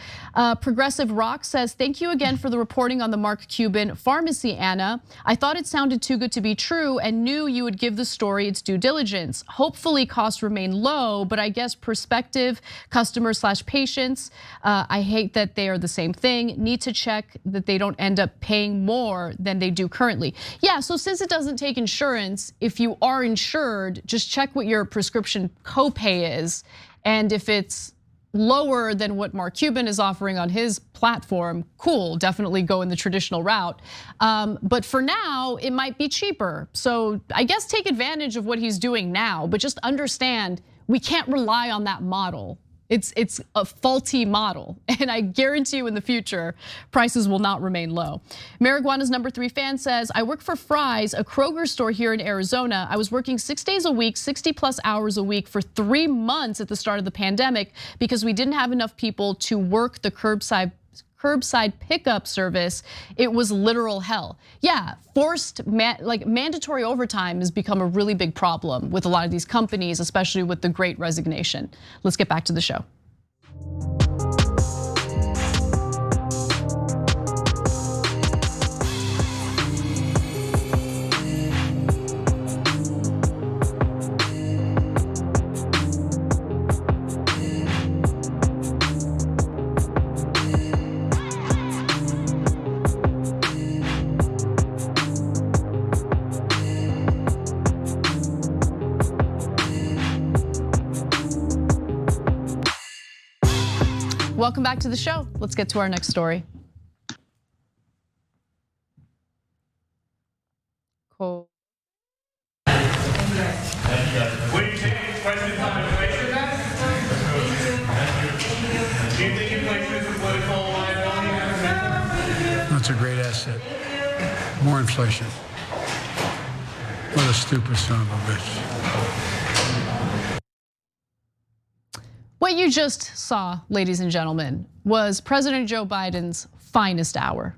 Progressive Rock says, thank you again for the reporting on the Mark Cuban pharmacy, Anna. I thought it sounded too good to be true and knew you would give the story its due diligence. Hopefully costs remain low, but I guess prospective customers / patients, I hate that they are the same thing, need to check that they don't end up paying more than they do currently. Yeah, so since it doesn't take insurance, if you are insured, just check what your prescription copay is. And if it's lower than what Mark Cuban is offering on his platform, cool, definitely go in the traditional route. But for now, it might be cheaper. So I guess take advantage of what he's doing now, but just understand we can't rely on that model It's a faulty model, and I guarantee you in the future, prices will not remain low. Marijuana's #3 fan says, I work for Fry's, a Kroger store here in Arizona. I was working 6 days a week, 60+ hours a week for 3 months at the start of the pandemic because we didn't have enough people to work the curbside pickup service. It was literal hell. Yeah, mandatory overtime has become a really big problem with a lot of these companies, especially with the Great Resignation. Let's get back to the show. Welcome back to the show. Let's get to our next story. Cool. Will you take questions on inflation? Do you think inflation is a political liability? That's a great asset. More inflation. What a stupid son of a bitch. What you just saw, ladies and gentlemen, was President Joe Biden's finest hour.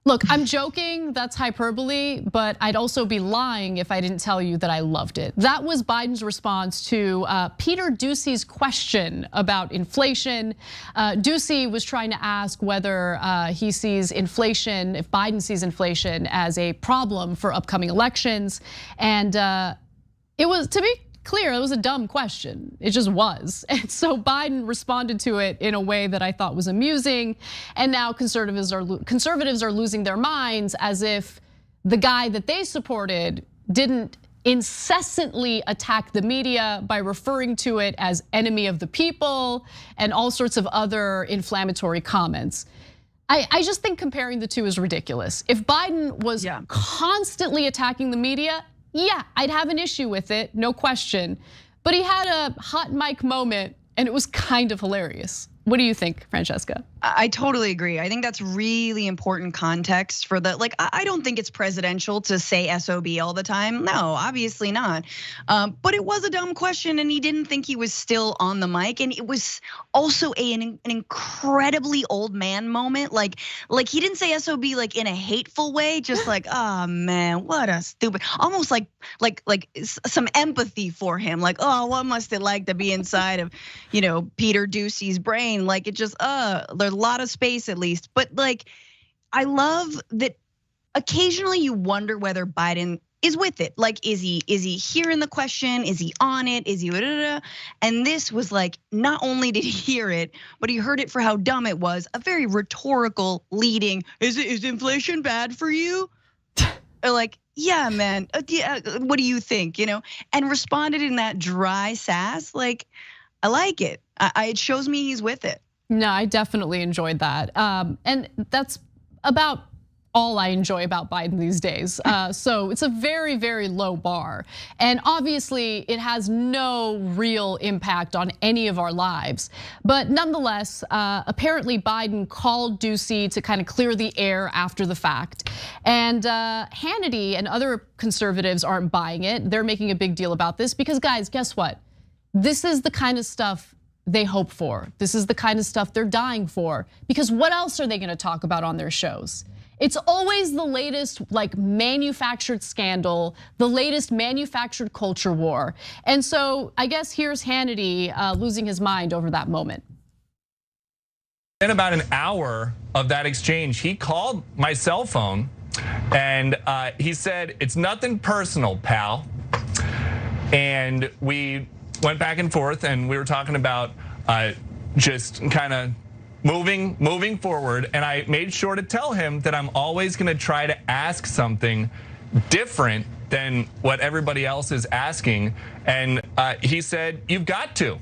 Look, I'm joking, that's hyperbole, but I'd also be lying if I didn't tell you that I loved it. That was Biden's response to Peter Doocy's question about inflation. Doocy was trying to ask whether he sees inflation, if Biden sees inflation as a problem for upcoming elections. And it was, to be clear, it was a dumb question. It just was. And so Biden responded to it in a way that I thought was amusing. And now conservatives are losing their minds as if the guy that they supported didn't incessantly attack the media by referring to it as enemy of the people and all sorts of other inflammatory comments. I just think comparing the two is ridiculous. If Biden was constantly attacking the media, yeah, I'd have an issue with it, no question. But he had a hot mic moment and it was kind of hilarious. What do you think, Francesca? I totally agree. I think that's really important context for the, like, I don't think it's presidential to say SOB all the time. No, obviously not. But it was a dumb question and he didn't think he was still on the mic. And it was also an incredibly old man moment. Like he didn't say SOB like in a hateful way, just like, oh man, what a stupid, almost like some empathy for him. Like, oh, what must it like to be inside of, Peter Doocy's brain? Like it just, there's a lot of space at least. But like, I love that occasionally you wonder whether Biden is with it. Like, is he hearing the question? Is he on it? Is he, and this was like, not only did he hear it, but he heard it for how dumb it was. A very rhetorical leading, is inflation bad for you? Like, yeah, man, what do you think? And responded in that dry sass. Like, I like it. It shows me he's with it. No, I definitely enjoyed that. And that's about all I enjoy about Biden these days. So it's a very, very low bar. And obviously it has no real impact on any of our lives. But nonetheless, apparently Biden called Doocy to kind of clear the air after the fact. And Hannity and other conservatives aren't buying it. They're making a big deal about this because guys, guess what? This is the kind of stuff they hope for. This is the kind of stuff they're dying for. Because what else are they gonna talk about on their shows? It's always the latest like manufactured scandal, the latest manufactured culture war. And so I guess here's Hannity losing his mind over that moment. In about an hour of that exchange, he called my cell phone and he said, "It's nothing personal, pal." And we went back and forth and we were talking about just kind of moving forward. And I made sure to tell him that I'm always gonna try to ask something different than what everybody else is asking. And he said, "You've got to."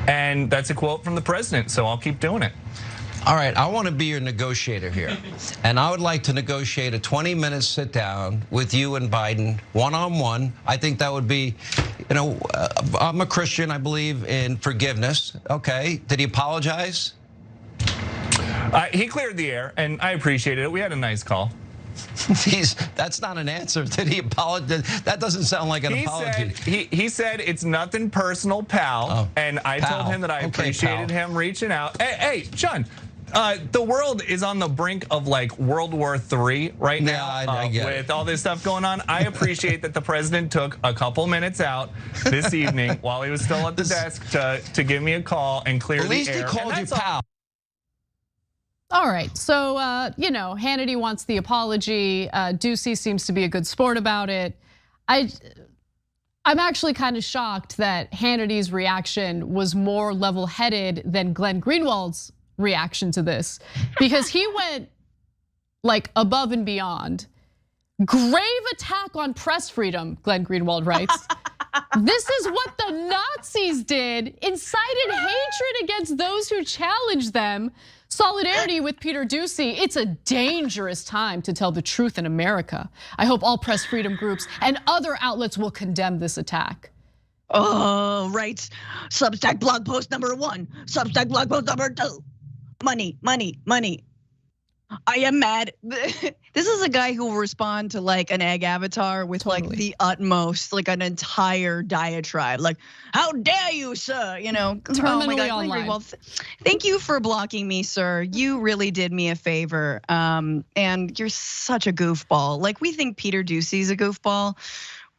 And that's a quote from the president, so I'll keep doing it. All right, I want to be your negotiator here. And I would like to negotiate a 20-minute sit down with you and Biden one-on-one. I think that would be, I'm a Christian, I believe in forgiveness. Okay, did he apologize? He cleared the air, and I appreciated it. We had a nice call. That's not an answer. Did he apologize? That doesn't sound like an apology. He said it's nothing personal, pal. And I told him that I appreciated him reaching out. Hey, John. The world is on the brink of like World War III right now. I get with all this stuff going on. I appreciate that the president took a couple minutes out this evening while he was still at the desk to give me a call and clear the air. At least he called you pal. All right, so Hannity wants the apology. Ducey seems to be a good sport about it. I'm actually kind of shocked that Hannity's reaction was more level-headed than Glenn Greenwald's reaction to this, because he went like above and beyond. Grave attack on press freedom, Glenn Greenwald writes. This is what the Nazis did, incited hatred against those who challenged them. Solidarity with Peter Ducey. It's a dangerous time to tell the truth in America. I hope all press freedom groups and other outlets will condemn this attack. Oh, right. Substack blog post number 1, Substack blog post number 2. Money, money, money. I am mad. This is a guy who will respond to like an egg avatar with like the utmost, like an entire diatribe. Like, how dare you, sir? Terminally oh my God, online. Well, thank you for blocking me, sir. You really did me a favor. And you're such a goofball. Like, we think Peter Ducey's a goofball.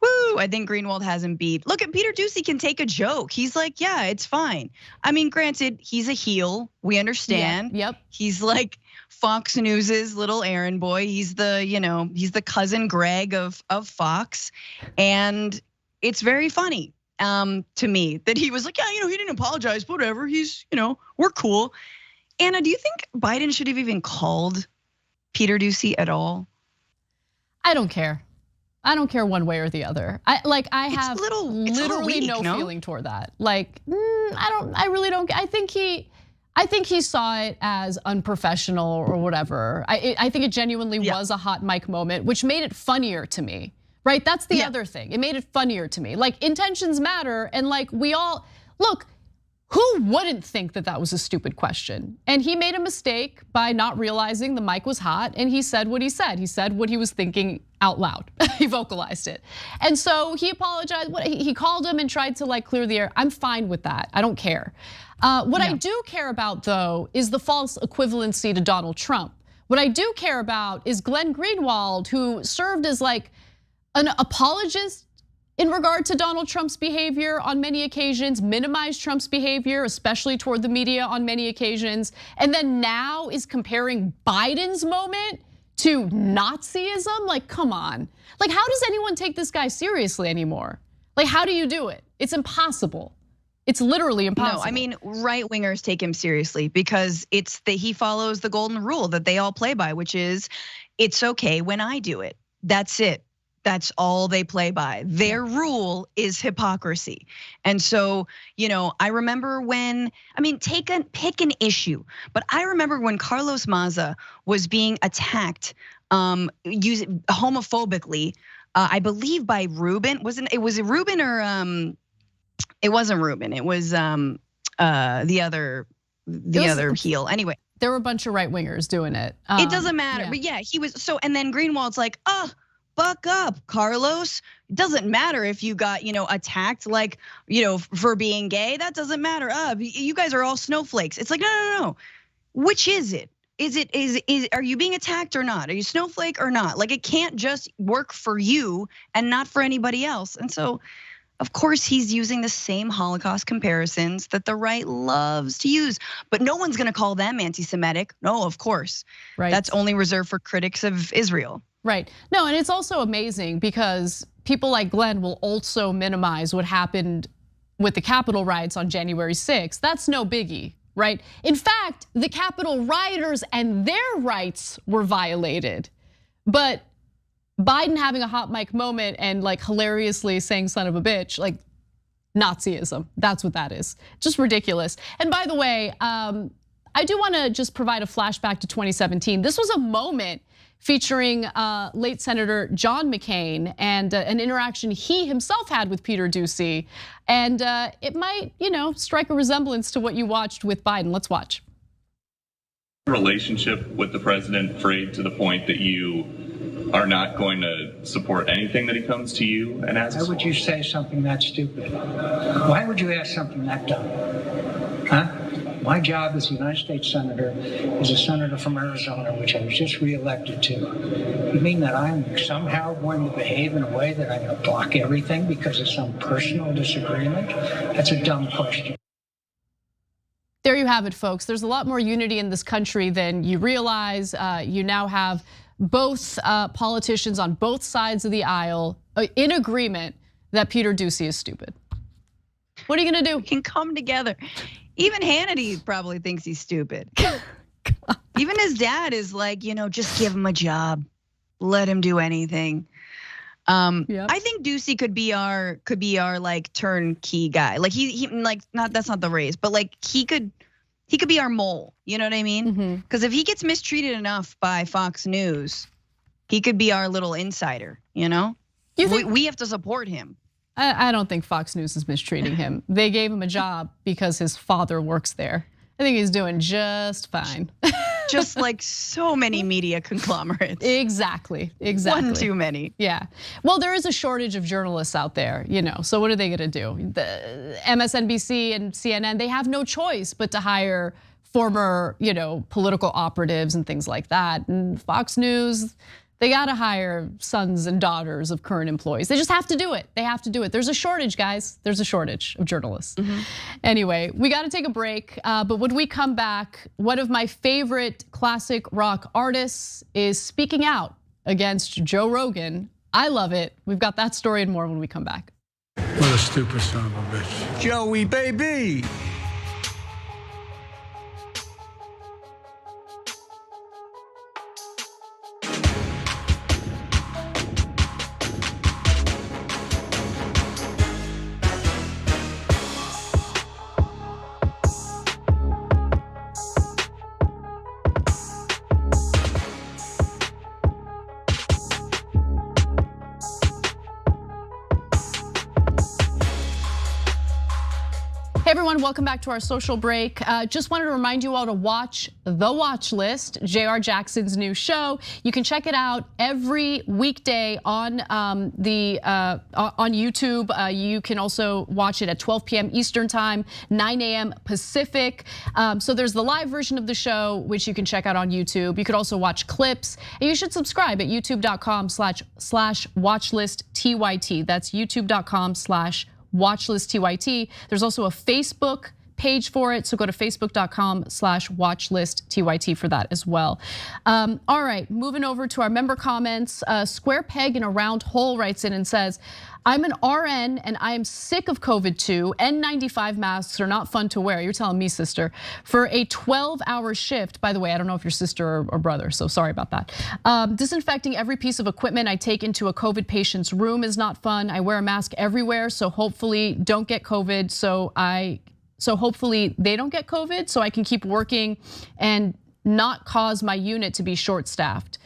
Woo, I think Greenwald has him beat. Look, at Peter Ducey can take a joke. He's like, yeah, it's fine. I mean, granted, he's a heel. We understand. Yep. He's like Fox News's little errand boy. He's the, he's the cousin Greg of Fox. And it's very funny to me that he was like, yeah, he didn't apologize, whatever. He's, we're cool. Anna, do you think Biden should have even called Peter Ducey at all? I don't care. I don't care one way or the other. I have literally no feeling toward that. I really don't. I think he saw it as unprofessional or whatever. I think it genuinely was a hot mic moment, which made it funnier to me. Right? That's the other thing. It made it funnier to me. Like, intentions matter, and like we all look. Who wouldn't think that that was a stupid question? And he made a mistake by not realizing the mic was hot, and he said what he said. He said what he was thinking out loud. He vocalized it. And so he apologized. He called him and tried to like clear the air. I'm fine with that. I don't care. What I do care about though is the false equivalency to Donald Trump. What I do care about is Glenn Greenwald, who served as like an apologist in regard to Donald Trump's behavior on many occasions, minimized Trump's behavior, especially toward the media on many occasions, and then now is comparing Biden's moment to Nazism. Like, come on. Like, how does anyone take this guy seriously anymore? Like, how do you do it? It's impossible. It's literally impossible. No, I mean, right wingers take him seriously because he follows the golden rule that they all play by, which is it's okay when I do it. That's it. That's all they play by. Their rule is hypocrisy. And so, I remember pick an issue, but I remember when Carlos Maza was being attacked homophobically, I believe by Rubin. It was Rubin or it wasn't Rubin. It was the other heel. Anyway. There were a bunch of right wingers doing it. It doesn't matter. But yeah, he was and then Greenwald's like, buck up, Carlos. It doesn't matter if you got, attacked like, for being gay. That doesn't matter. You guys are all snowflakes. It's like, no. Which is it? Are you being attacked or not? Are you snowflake or not? Like, it can't just work for you and not for anybody else. And so, of course, he's using the same Holocaust comparisons that the right loves to use, but no one's gonna call them anti-Semitic. No, of course. Right. That's only reserved for critics of Israel. Right. No, and it's also amazing because people like Glenn will also minimize what happened with the Capitol riots on January 6th. That's no biggie, right? In fact, the Capitol rioters and their rights were violated. But Biden having a hot mic moment and like hilariously saying son of a bitch, like Nazism, that's what that is. Just ridiculous. And by the way, I do want to just provide a flashback to 2017. This was a moment featuring late Senator John McCain and an interaction he himself had with Peter Doocy. And it might, strike a resemblance to what you watched with Biden. Let's watch. Relationship with the president frayed to the point that you are not going to support anything that he comes to you and asks? Why would you say something that stupid? Why would you ask something that dumb? Huh? My job as a United States Senator is a senator from Arizona, which I was just reelected to. You mean that I'm somehow going to behave in a way that I'm going to block everything because of some personal disagreement? That's a dumb question. There you have it, folks. There's a lot more unity in this country than you realize. You now have both politicians on both sides of the aisle in agreement that Peter Doocy is stupid. What are you gonna do? We can come together. Even Hannity probably thinks he's stupid. Even his dad is like, just give him a job, let him do anything. I think Doocy could be our like turnkey guy. Like he like that's not the race, but like he could be our mole. You know what I mean? Because if he gets mistreated enough by Fox News, he could be our little insider. We have to support him. I don't think Fox News is mistreating him. They gave him a job because his father works there. I think he's doing just fine. Just like so many media conglomerates. Exactly. One too many. Yeah. Well, there is a shortage of journalists out there, so what are they gonna do? The MSNBC and CNN, they have no choice but to hire former, political operatives and things like that. And Fox News, they gotta hire sons and daughters of current employees. They just have to do it. They have to do it. There's a shortage, guys. There's a shortage of journalists. Anyway, we gotta take a break. But when we come back, one of my favorite classic rock artists is speaking out against Joe Rogan. I love it. We've got that story and more when we come back. What a stupid son of a bitch. Joey, baby. Hey everyone, welcome back to our social break. Just wanted to remind you all to watch The Watch List, J.R. Jackson's new show. You can check it out every weekday on YouTube. You can also watch it at 12 p.m. Eastern time, 9 a.m. Pacific. So there's the live version of the show, which you can check out on YouTube. You could also watch clips, and you should subscribe at youtube.com/watchlisttYT. That's youtube.com/watchlisttYT. There's also a Facebook page for it, so go to facebook.com/watchlisttYT for that as well. All right, moving over to our member comments. Square Peg in a Round Hole writes in and says, I'm an RN and I am sick of COVID-2. N95 masks are not fun to wear. You're telling me, sister. For a 12-hour shift, by the way, I don't know if you're sister or brother, so sorry about that. Disinfecting every piece of equipment I take into a COVID patient's room is not fun. I wear a mask everywhere, so hopefully don't get COVID. So hopefully they don't get COVID, so I can keep working and not cause my unit to be short-staffed.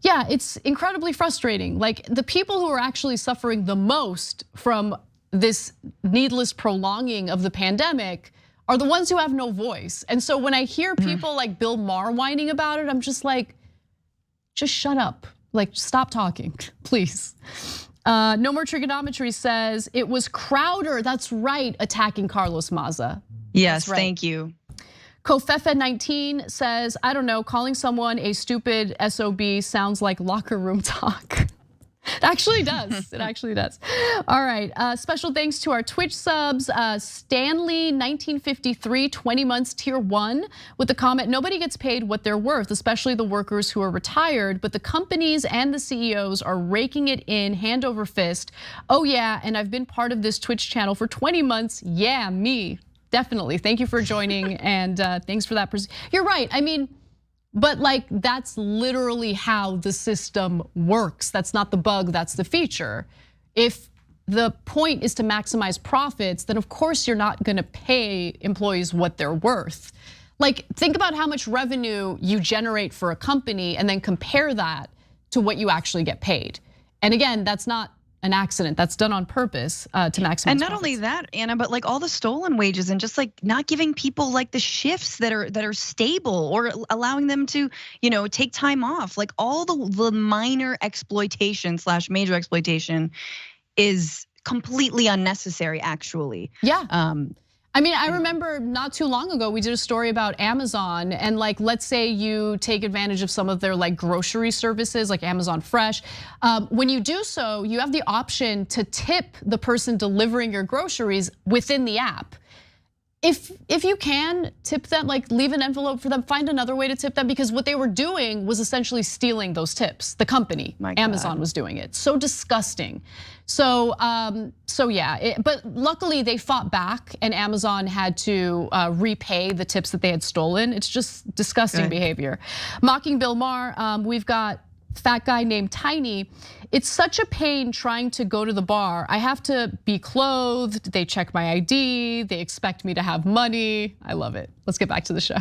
Yeah, it's incredibly frustrating. Like the people who are actually suffering the most from this needless prolonging of the pandemic are the ones who have no voice. And so when I hear people like Bill Maher whining about it, I'm just like, just shut up. Like stop talking, please. No More Trigonometry says it was Crowder, that's right, attacking Carlos Maza. Yes, right. Thank you. Kofefe19 says, I don't know, calling someone a stupid SOB sounds like locker room talk. It actually does, it actually does. All right, special thanks to our Twitch subs. Stanley 1953, 20 months tier 1 with the comment, nobody gets paid what they're worth, especially the workers who are retired, but the companies and the CEOs are raking it in hand over fist. Oh yeah, and I've been part of this Twitch channel for 20 months. Yeah, me, definitely. Thank you for joining and thanks for that. You're right, I mean, but like that's literally how the system works. That's not the bug, that's the feature. If the point is to maximize profits, then of course you're not gonna pay employees what they're worth. Like, think about how much revenue you generate for a company and then compare that to what you actually get paid. And again, that's not an accident. That's done on purpose to maximize And not profits. only that, Anna, but like all the stolen wages and just like not giving people like the shifts that are stable or allowing them to, take time off. Like all the minor exploitation / major exploitation is completely unnecessary, actually. Yeah. I mean, I remember not too long ago, we did a story about Amazon and like, let's say you take advantage of some of their like grocery services like Amazon Fresh. When you do so, you have the option to tip the person delivering your groceries within the app. If you can tip them, like leave an envelope for them, find another way to tip them, because what they were doing was essentially stealing those tips. The company, Amazon, was doing it. So disgusting. So yeah, but luckily they fought back and Amazon had to repay the tips that they had stolen. It's just disgusting behavior. Mocking Bill Maher, we've got fat guy named Tiny. It's such a pain trying to go to the bar. I have to be clothed, they check my ID, they expect me to have money. I love it. Let's get back to the show.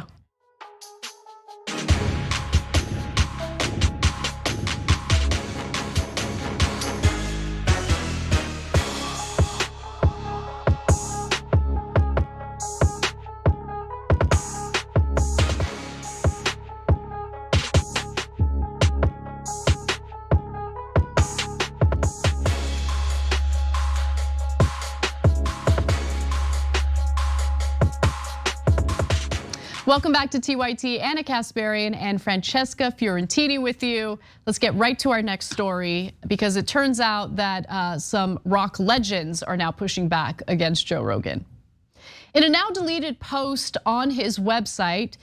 Welcome back to TYT. Anna Kasparian and Francesca Fiorentini with you. Let's get right to our next story, because it turns out that some rock legends are now pushing back against Joe Rogan. In a now deleted post on his website,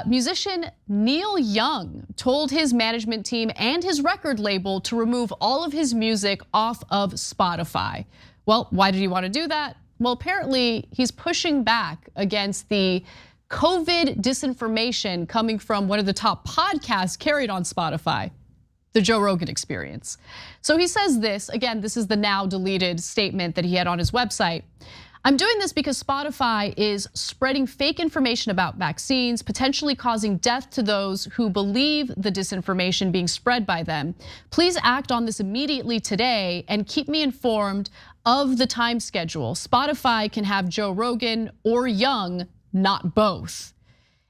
musician Neil Young told his management team and his record label to remove all of his music off of Spotify. Well, why did he want to do that? Well, apparently he's pushing back against the COVID disinformation coming from one of the top podcasts carried on Spotify, the Joe Rogan Experience. So he says this, again, this is the now deleted statement that he had on his website. I'm doing this because Spotify is spreading fake information about vaccines, potentially causing death to those who believe the disinformation being spread by them. Please act on this immediately today and keep me informed of the time schedule. Spotify can have Joe Rogan or Young, not both.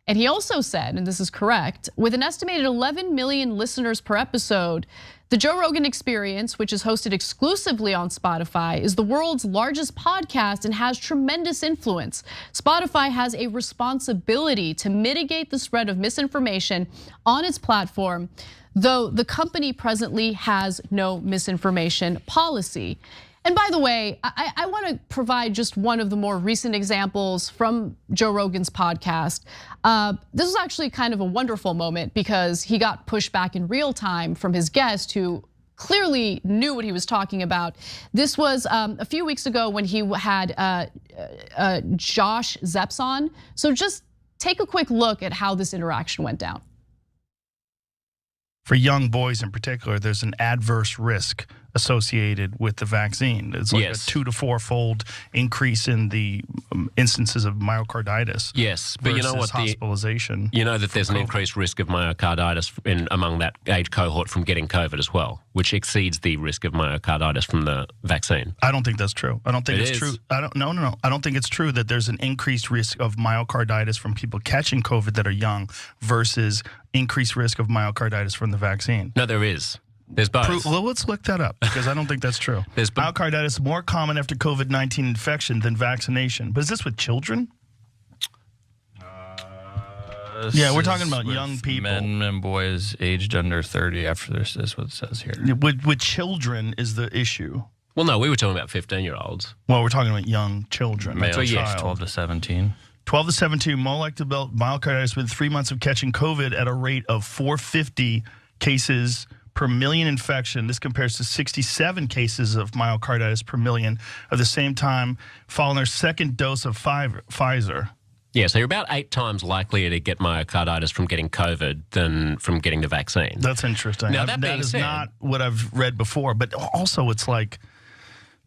And he also said, and this is correct, with an estimated 11 million listeners per episode, the Joe Rogan Experience, which is hosted exclusively on Spotify, is the world's largest podcast and has tremendous influence. Spotify has a responsibility to mitigate the spread of misinformation on its platform, though the company presently has no misinformation policy. And by the way, I want to provide just one of the more recent examples from Joe Rogan's podcast. This was actually kind of a wonderful moment because he got pushed back in real time from his guest, who clearly knew what he was talking about. This was a few weeks ago when he had Josh Zepps on. So just take a quick look at how this interaction went down. For young boys in particular, there's an adverse risk associated with the vaccine. It's like a 2 to 4-fold increase in the instances of myocarditis. Yes, but you know what? Hospitalization. You know that there's an increased risk of myocarditis among that age cohort from getting COVID as well, which exceeds the risk of myocarditis from the vaccine. I don't think that's true. I don't think it's true. No. I don't think it's true that there's an increased risk of myocarditis from people catching COVID that are young versus increased risk of myocarditis from the vaccine. No, there is. There's both. Well, let's look that up because I don't think that's true. Myocarditis is more common after COVID-19 infection than vaccination. But is this with children? Yeah, we're talking about young people. Men and boys aged under 30 after this is what it says here. With children is the issue. Well, no, we were talking about 15-year-olds. Well, we're talking about young children. Male child. 12 to 17. 12 to 17, more likely to develop myocarditis within 3 months of catching COVID at a rate of 450 cases per million infection. This compares to 67 cases of myocarditis per million of the same time following their second dose of Pfizer. Yeah, so you're about 8 times likelier to get myocarditis from getting COVID than from getting the vaccine. That's interesting. Now, that is not what I've read before, but also it's like,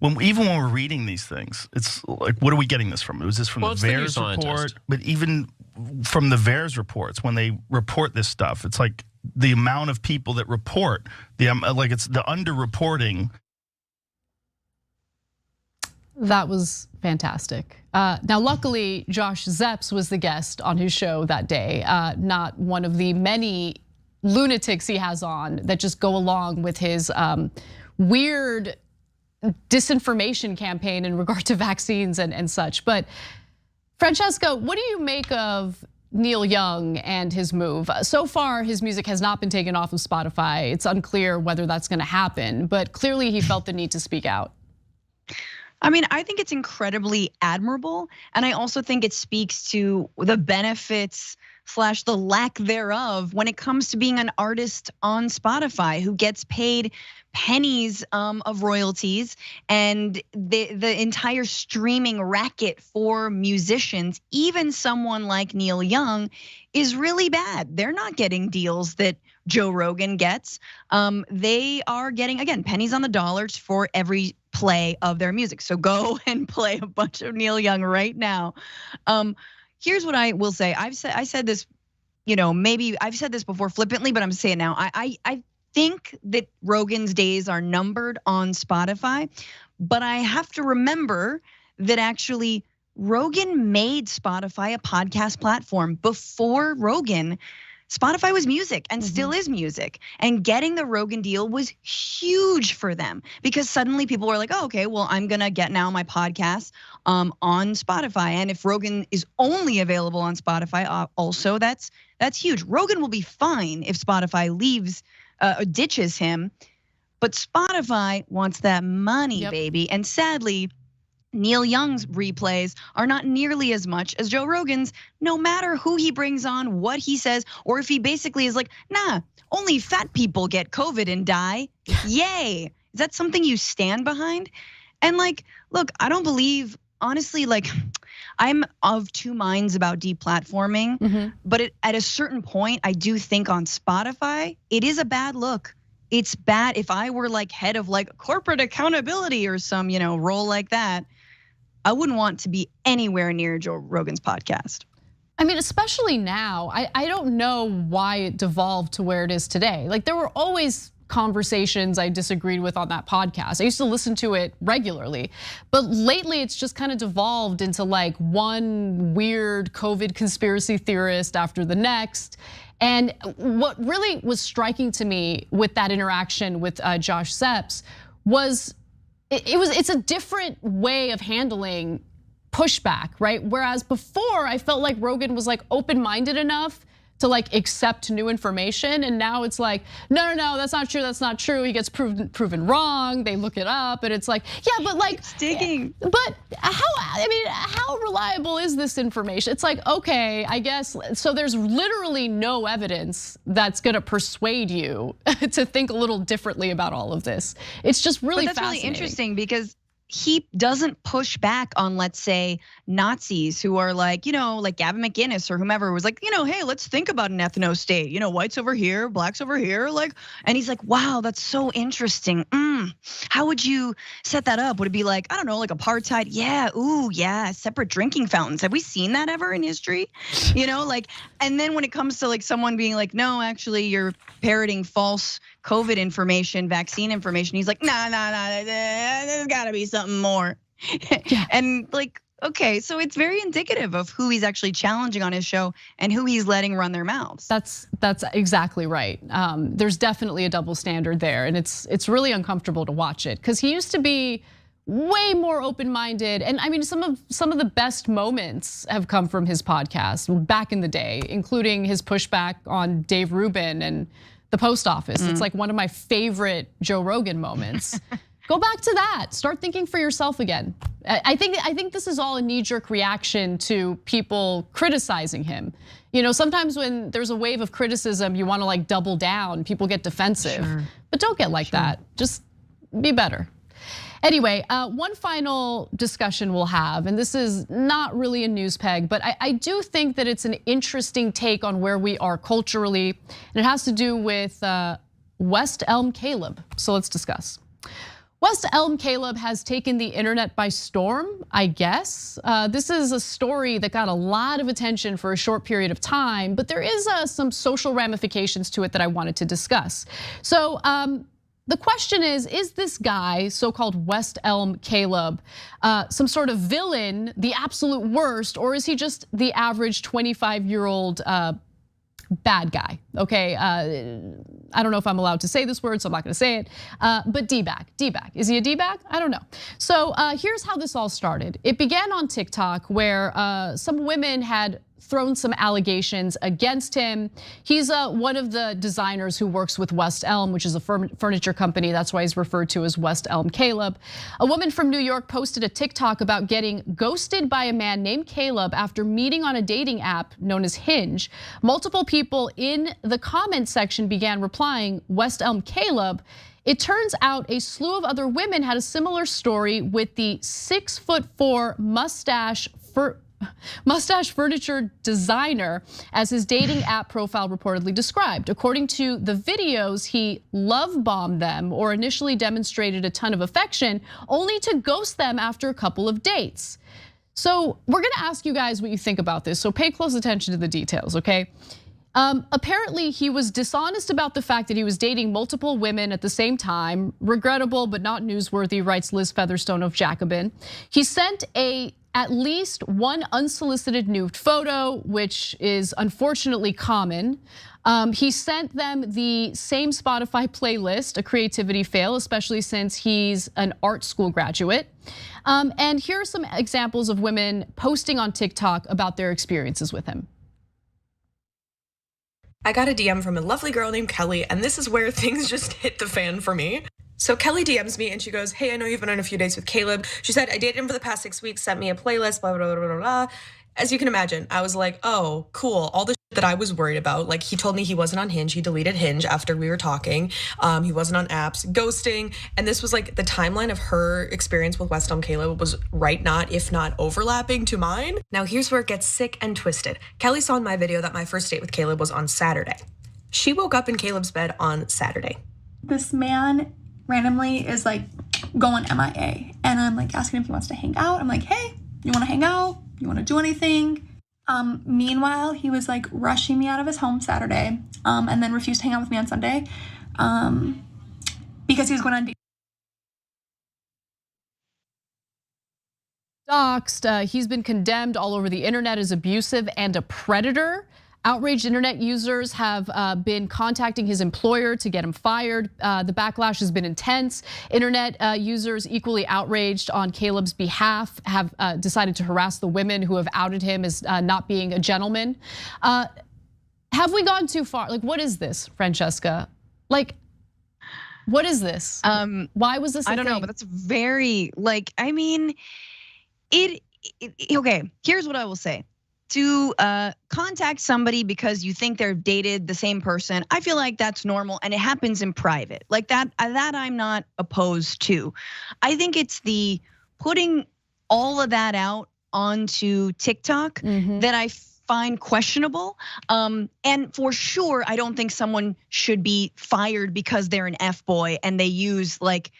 even when we're reading these things, it's like, what are we getting this from? Was this from the VAERS report? But even from the VAERS reports, when they report this stuff, it's like the amount of people that report, it's the underreporting. That was fantastic. Now, luckily, Josh Zepps was the guest on his show that day, not one of the many lunatics he has on that just go along with his weird disinformation campaign in regard to vaccines and such. But Francesca, what do you make of Neil Young and his move? So far, his music has not been taken off of Spotify. It's unclear whether that's gonna happen, but clearly he felt the need to speak out. I mean, I think it's incredibly admirable. And I also think it speaks to the benefits / the lack thereof when it comes to being an artist on Spotify who gets paid pennies of royalties, and the entire streaming racket for musicians, even someone like Neil Young, is really bad. They're not getting deals that Joe Rogan gets. They are getting, again, pennies on the dollars for every play of their music. So go and play a bunch of Neil Young right now. Here's what I will say. I said this, maybe I've said this before flippantly, but I'm saying it now. I think that Rogan's days are numbered on Spotify, but I have to remember that actually Rogan made Spotify a podcast platform. Before Rogan, Spotify was music and still is music. And getting the Rogan deal was huge for them because suddenly people were like, oh, okay, well, I'm gonna get now my podcast on Spotify. And if Rogan is only available on Spotify, also that's huge. Rogan will be fine if Spotify ditches him, but Spotify wants that money, baby. And sadly, Neil Young's replays are not nearly as much as Joe Rogan's, no matter who he brings on, what he says, or if he basically is like, nah, only fat people get COVID and die. Yay. Is that something you stand behind? And look, I don't believe, honestly, I'm of two minds about deplatforming, but at a certain point, I do think on Spotify, it is a bad look. It's bad. If I were head of corporate accountability or some, role like that, I wouldn't want to be anywhere near Joe Rogan's podcast. I mean, especially now, I don't know why it devolved to where it is today. There were always conversations I disagreed with on that podcast. I used to listen to it regularly, but lately it's just kind of devolved into one weird COVID conspiracy theorist after the next. And what really was striking to me with that interaction with Josh Zepps was it's a different way of handling pushback, right? Whereas before I felt like Rogan was open-minded enough to accept new information, and now it's no, that's not true, that's not true. He gets proven wrong. They look it up, and it's yeah, but it's digging. But how reliable is this information? It's okay, I guess. So there's literally no evidence that's gonna persuade you to think a little differently about all of this. It's just really But that's fascinating. really interesting because he doesn't push back on, let's say, Nazis who are like Gavin McInnes or whomever was hey, let's think about an ethno state. Whites over here, blacks over here, and he's like, wow, that's so interesting. How would you set that up? Would it be I don't know, apartheid? Yeah, ooh, yeah, separate drinking fountains. Have we seen that ever in history? And then when it comes to someone being no, actually, you're parroting false COVID information, vaccine information. He's nah, there's gotta be something more. And okay, so it's very indicative of who he's actually challenging on his show and who he's letting run their mouths. That's exactly right. There's definitely a double standard there, and it's really uncomfortable to watch it because he used to be way more open-minded. And I mean, some of the best moments have come from his podcast back in the day, including his pushback on Dave Rubin and the post office. It's one of my favorite Joe Rogan moments. Go back to that. Start thinking for yourself again. I think this is all a knee-jerk reaction to people criticizing him. Sometimes when there's a wave of criticism, you want to double down. People get defensive, but don't get that. Just be better. Anyway, one final discussion we'll have, and this is not really a news peg, but I do think that it's an interesting take on where we are culturally, and it has to do with West Elm Caleb. So let's discuss. West Elm Caleb has taken the internet by storm, I guess. This is a story that got a lot of attention for a short period of time, but there is some social ramifications to it that I wanted to discuss. So the question is this guy, so-called West Elm Caleb, some sort of villain, the absolute worst, or is he just the average 25-year-old bad guy, okay? I don't know if I'm allowed to say this word, so I'm not gonna say it, but D-bag. Is he a D-bag? I don't know. So here's how this all started. It began on TikTok where some women had thrown some allegations against him. He's one of the designers who works with West Elm, which is a furniture company. That's why he's referred to as West Elm Caleb. A woman from New York posted a TikTok about getting ghosted by a man named Caleb after meeting on a dating app known as Hinge. Multiple people in the comment section began replying, West Elm Caleb. It turns out a slew of other women had a similar story with the 6'4" mustache furniture designer, as his dating app profile reportedly described. According to the videos, he love bombed them or initially demonstrated a ton of affection, only to ghost them after a couple of dates. So we're gonna ask you guys what you think about this, so pay close attention to the details, okay? Apparently he was dishonest about the fact that he was dating multiple women at the same time. Regrettable but not newsworthy, writes Liz Featherstone of Jacobin. He sent at least one unsolicited nude photo, which is unfortunately common. He sent them the same Spotify playlist, a creativity fail, especially since he's an art school graduate. And here are some examples of women posting on TikTok about their experiences with him. I got a DM from a lovely girl named Kelly, and this is where things just hit the fan for me. So Kelly DMs me and she goes, hey, I know you've been on a few dates with Caleb. She said, I dated him for the past 6 weeks, sent me a playlist, blah, blah, blah, blah, blah. As you can imagine, I was like, oh, cool. All the shit that I was worried about. Like, he told me he wasn't on Hinge. He deleted Hinge after we were talking. He wasn't on apps, ghosting. And this was like the timeline of her experience with West Elm Caleb was right, not, if not overlapping to mine. Now here's where it gets sick and twisted. Kelly saw in my video that my first date with Caleb was on Saturday. She woke up in Caleb's bed on Saturday. This man randomly is like going MIA, and I'm like asking if he wants to hang out. I'm like, hey, you wanna hang out? You wanna do anything? Meanwhile, he was like rushing me out of his home Saturday, and then refused to hang out with me on Sunday, because he was going on doxed. He's been condemned all over the internet as abusive and a predator. Outraged internet users have been contacting his employer to get him fired. The backlash has been intense. Internet users equally outraged on Caleb's behalf have decided to harass the women who have outed him as not being a gentleman. Have we gone too far? Like, what is this, Francesca? Like, what is this? Why was this a I don't thing? know, but that's very, like, I mean, okay, here's what I will say. To contact somebody because you think they're dated the same person, I feel like that's normal and it happens in private. Like that I'm not opposed to. I think it's the putting all of that out onto TikTok that I find questionable. And for sure, I don't think someone should be fired because they're an F-boy and they use like,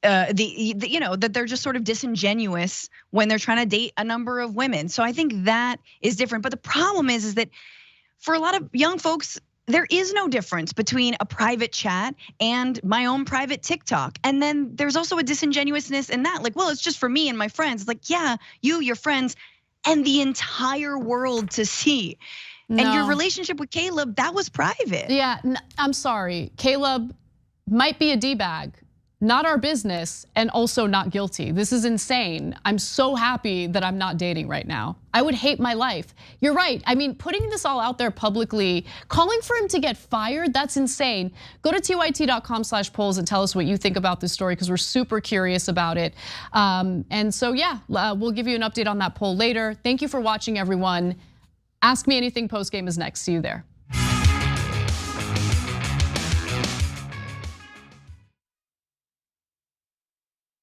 that they're just sort of disingenuous when they're trying to date a number of women. So I think that is different. But the problem is that for a lot of young folks, there is no difference between a private chat and my own private TikTok. And then there's also a disingenuousness in that. Like, well, it's just for me and my friends. It's like, yeah, you, your friends, and the entire world to see. No. And your relationship with Caleb, that was private. Yeah, I'm sorry. Caleb might be a D-bag. Not our business, and also not guilty. This is insane. I'm so happy that I'm not dating right now. I would hate my life. You're right. I mean, putting this all out there publicly, calling for him to get fired, that's insane. Go to tyt.com/polls and tell us what you think about this story, because we're super curious about it. And so yeah, we'll give you an update on that poll later. Thank you for watching, everyone. Ask Me Anything postgame is next. See you there.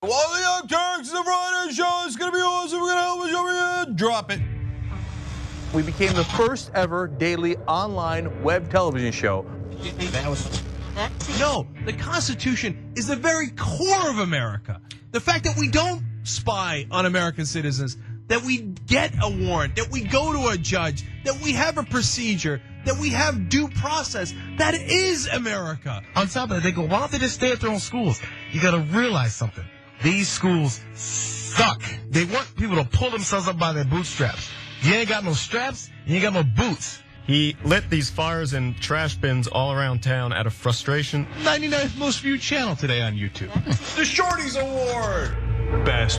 While the Young Turks, the Friday show is gonna be awesome. We're gonna help us over here. Drop it. We became the first ever daily online web television show. No, the Constitution is the very core of America. The fact that we don't spy on American citizens, that we get a warrant, that we go to a judge, that we have a procedure, that we have due process, that is America. On top of that, they go, why don't they just stay at their own schools? You gotta realize something. These schools suck. They want people to pull themselves up by their bootstraps. You ain't got no straps, you ain't got no boots. He lit these fires in trash bins all around town out of frustration. 99th most viewed channel today on YouTube. The Shorties Award. Best.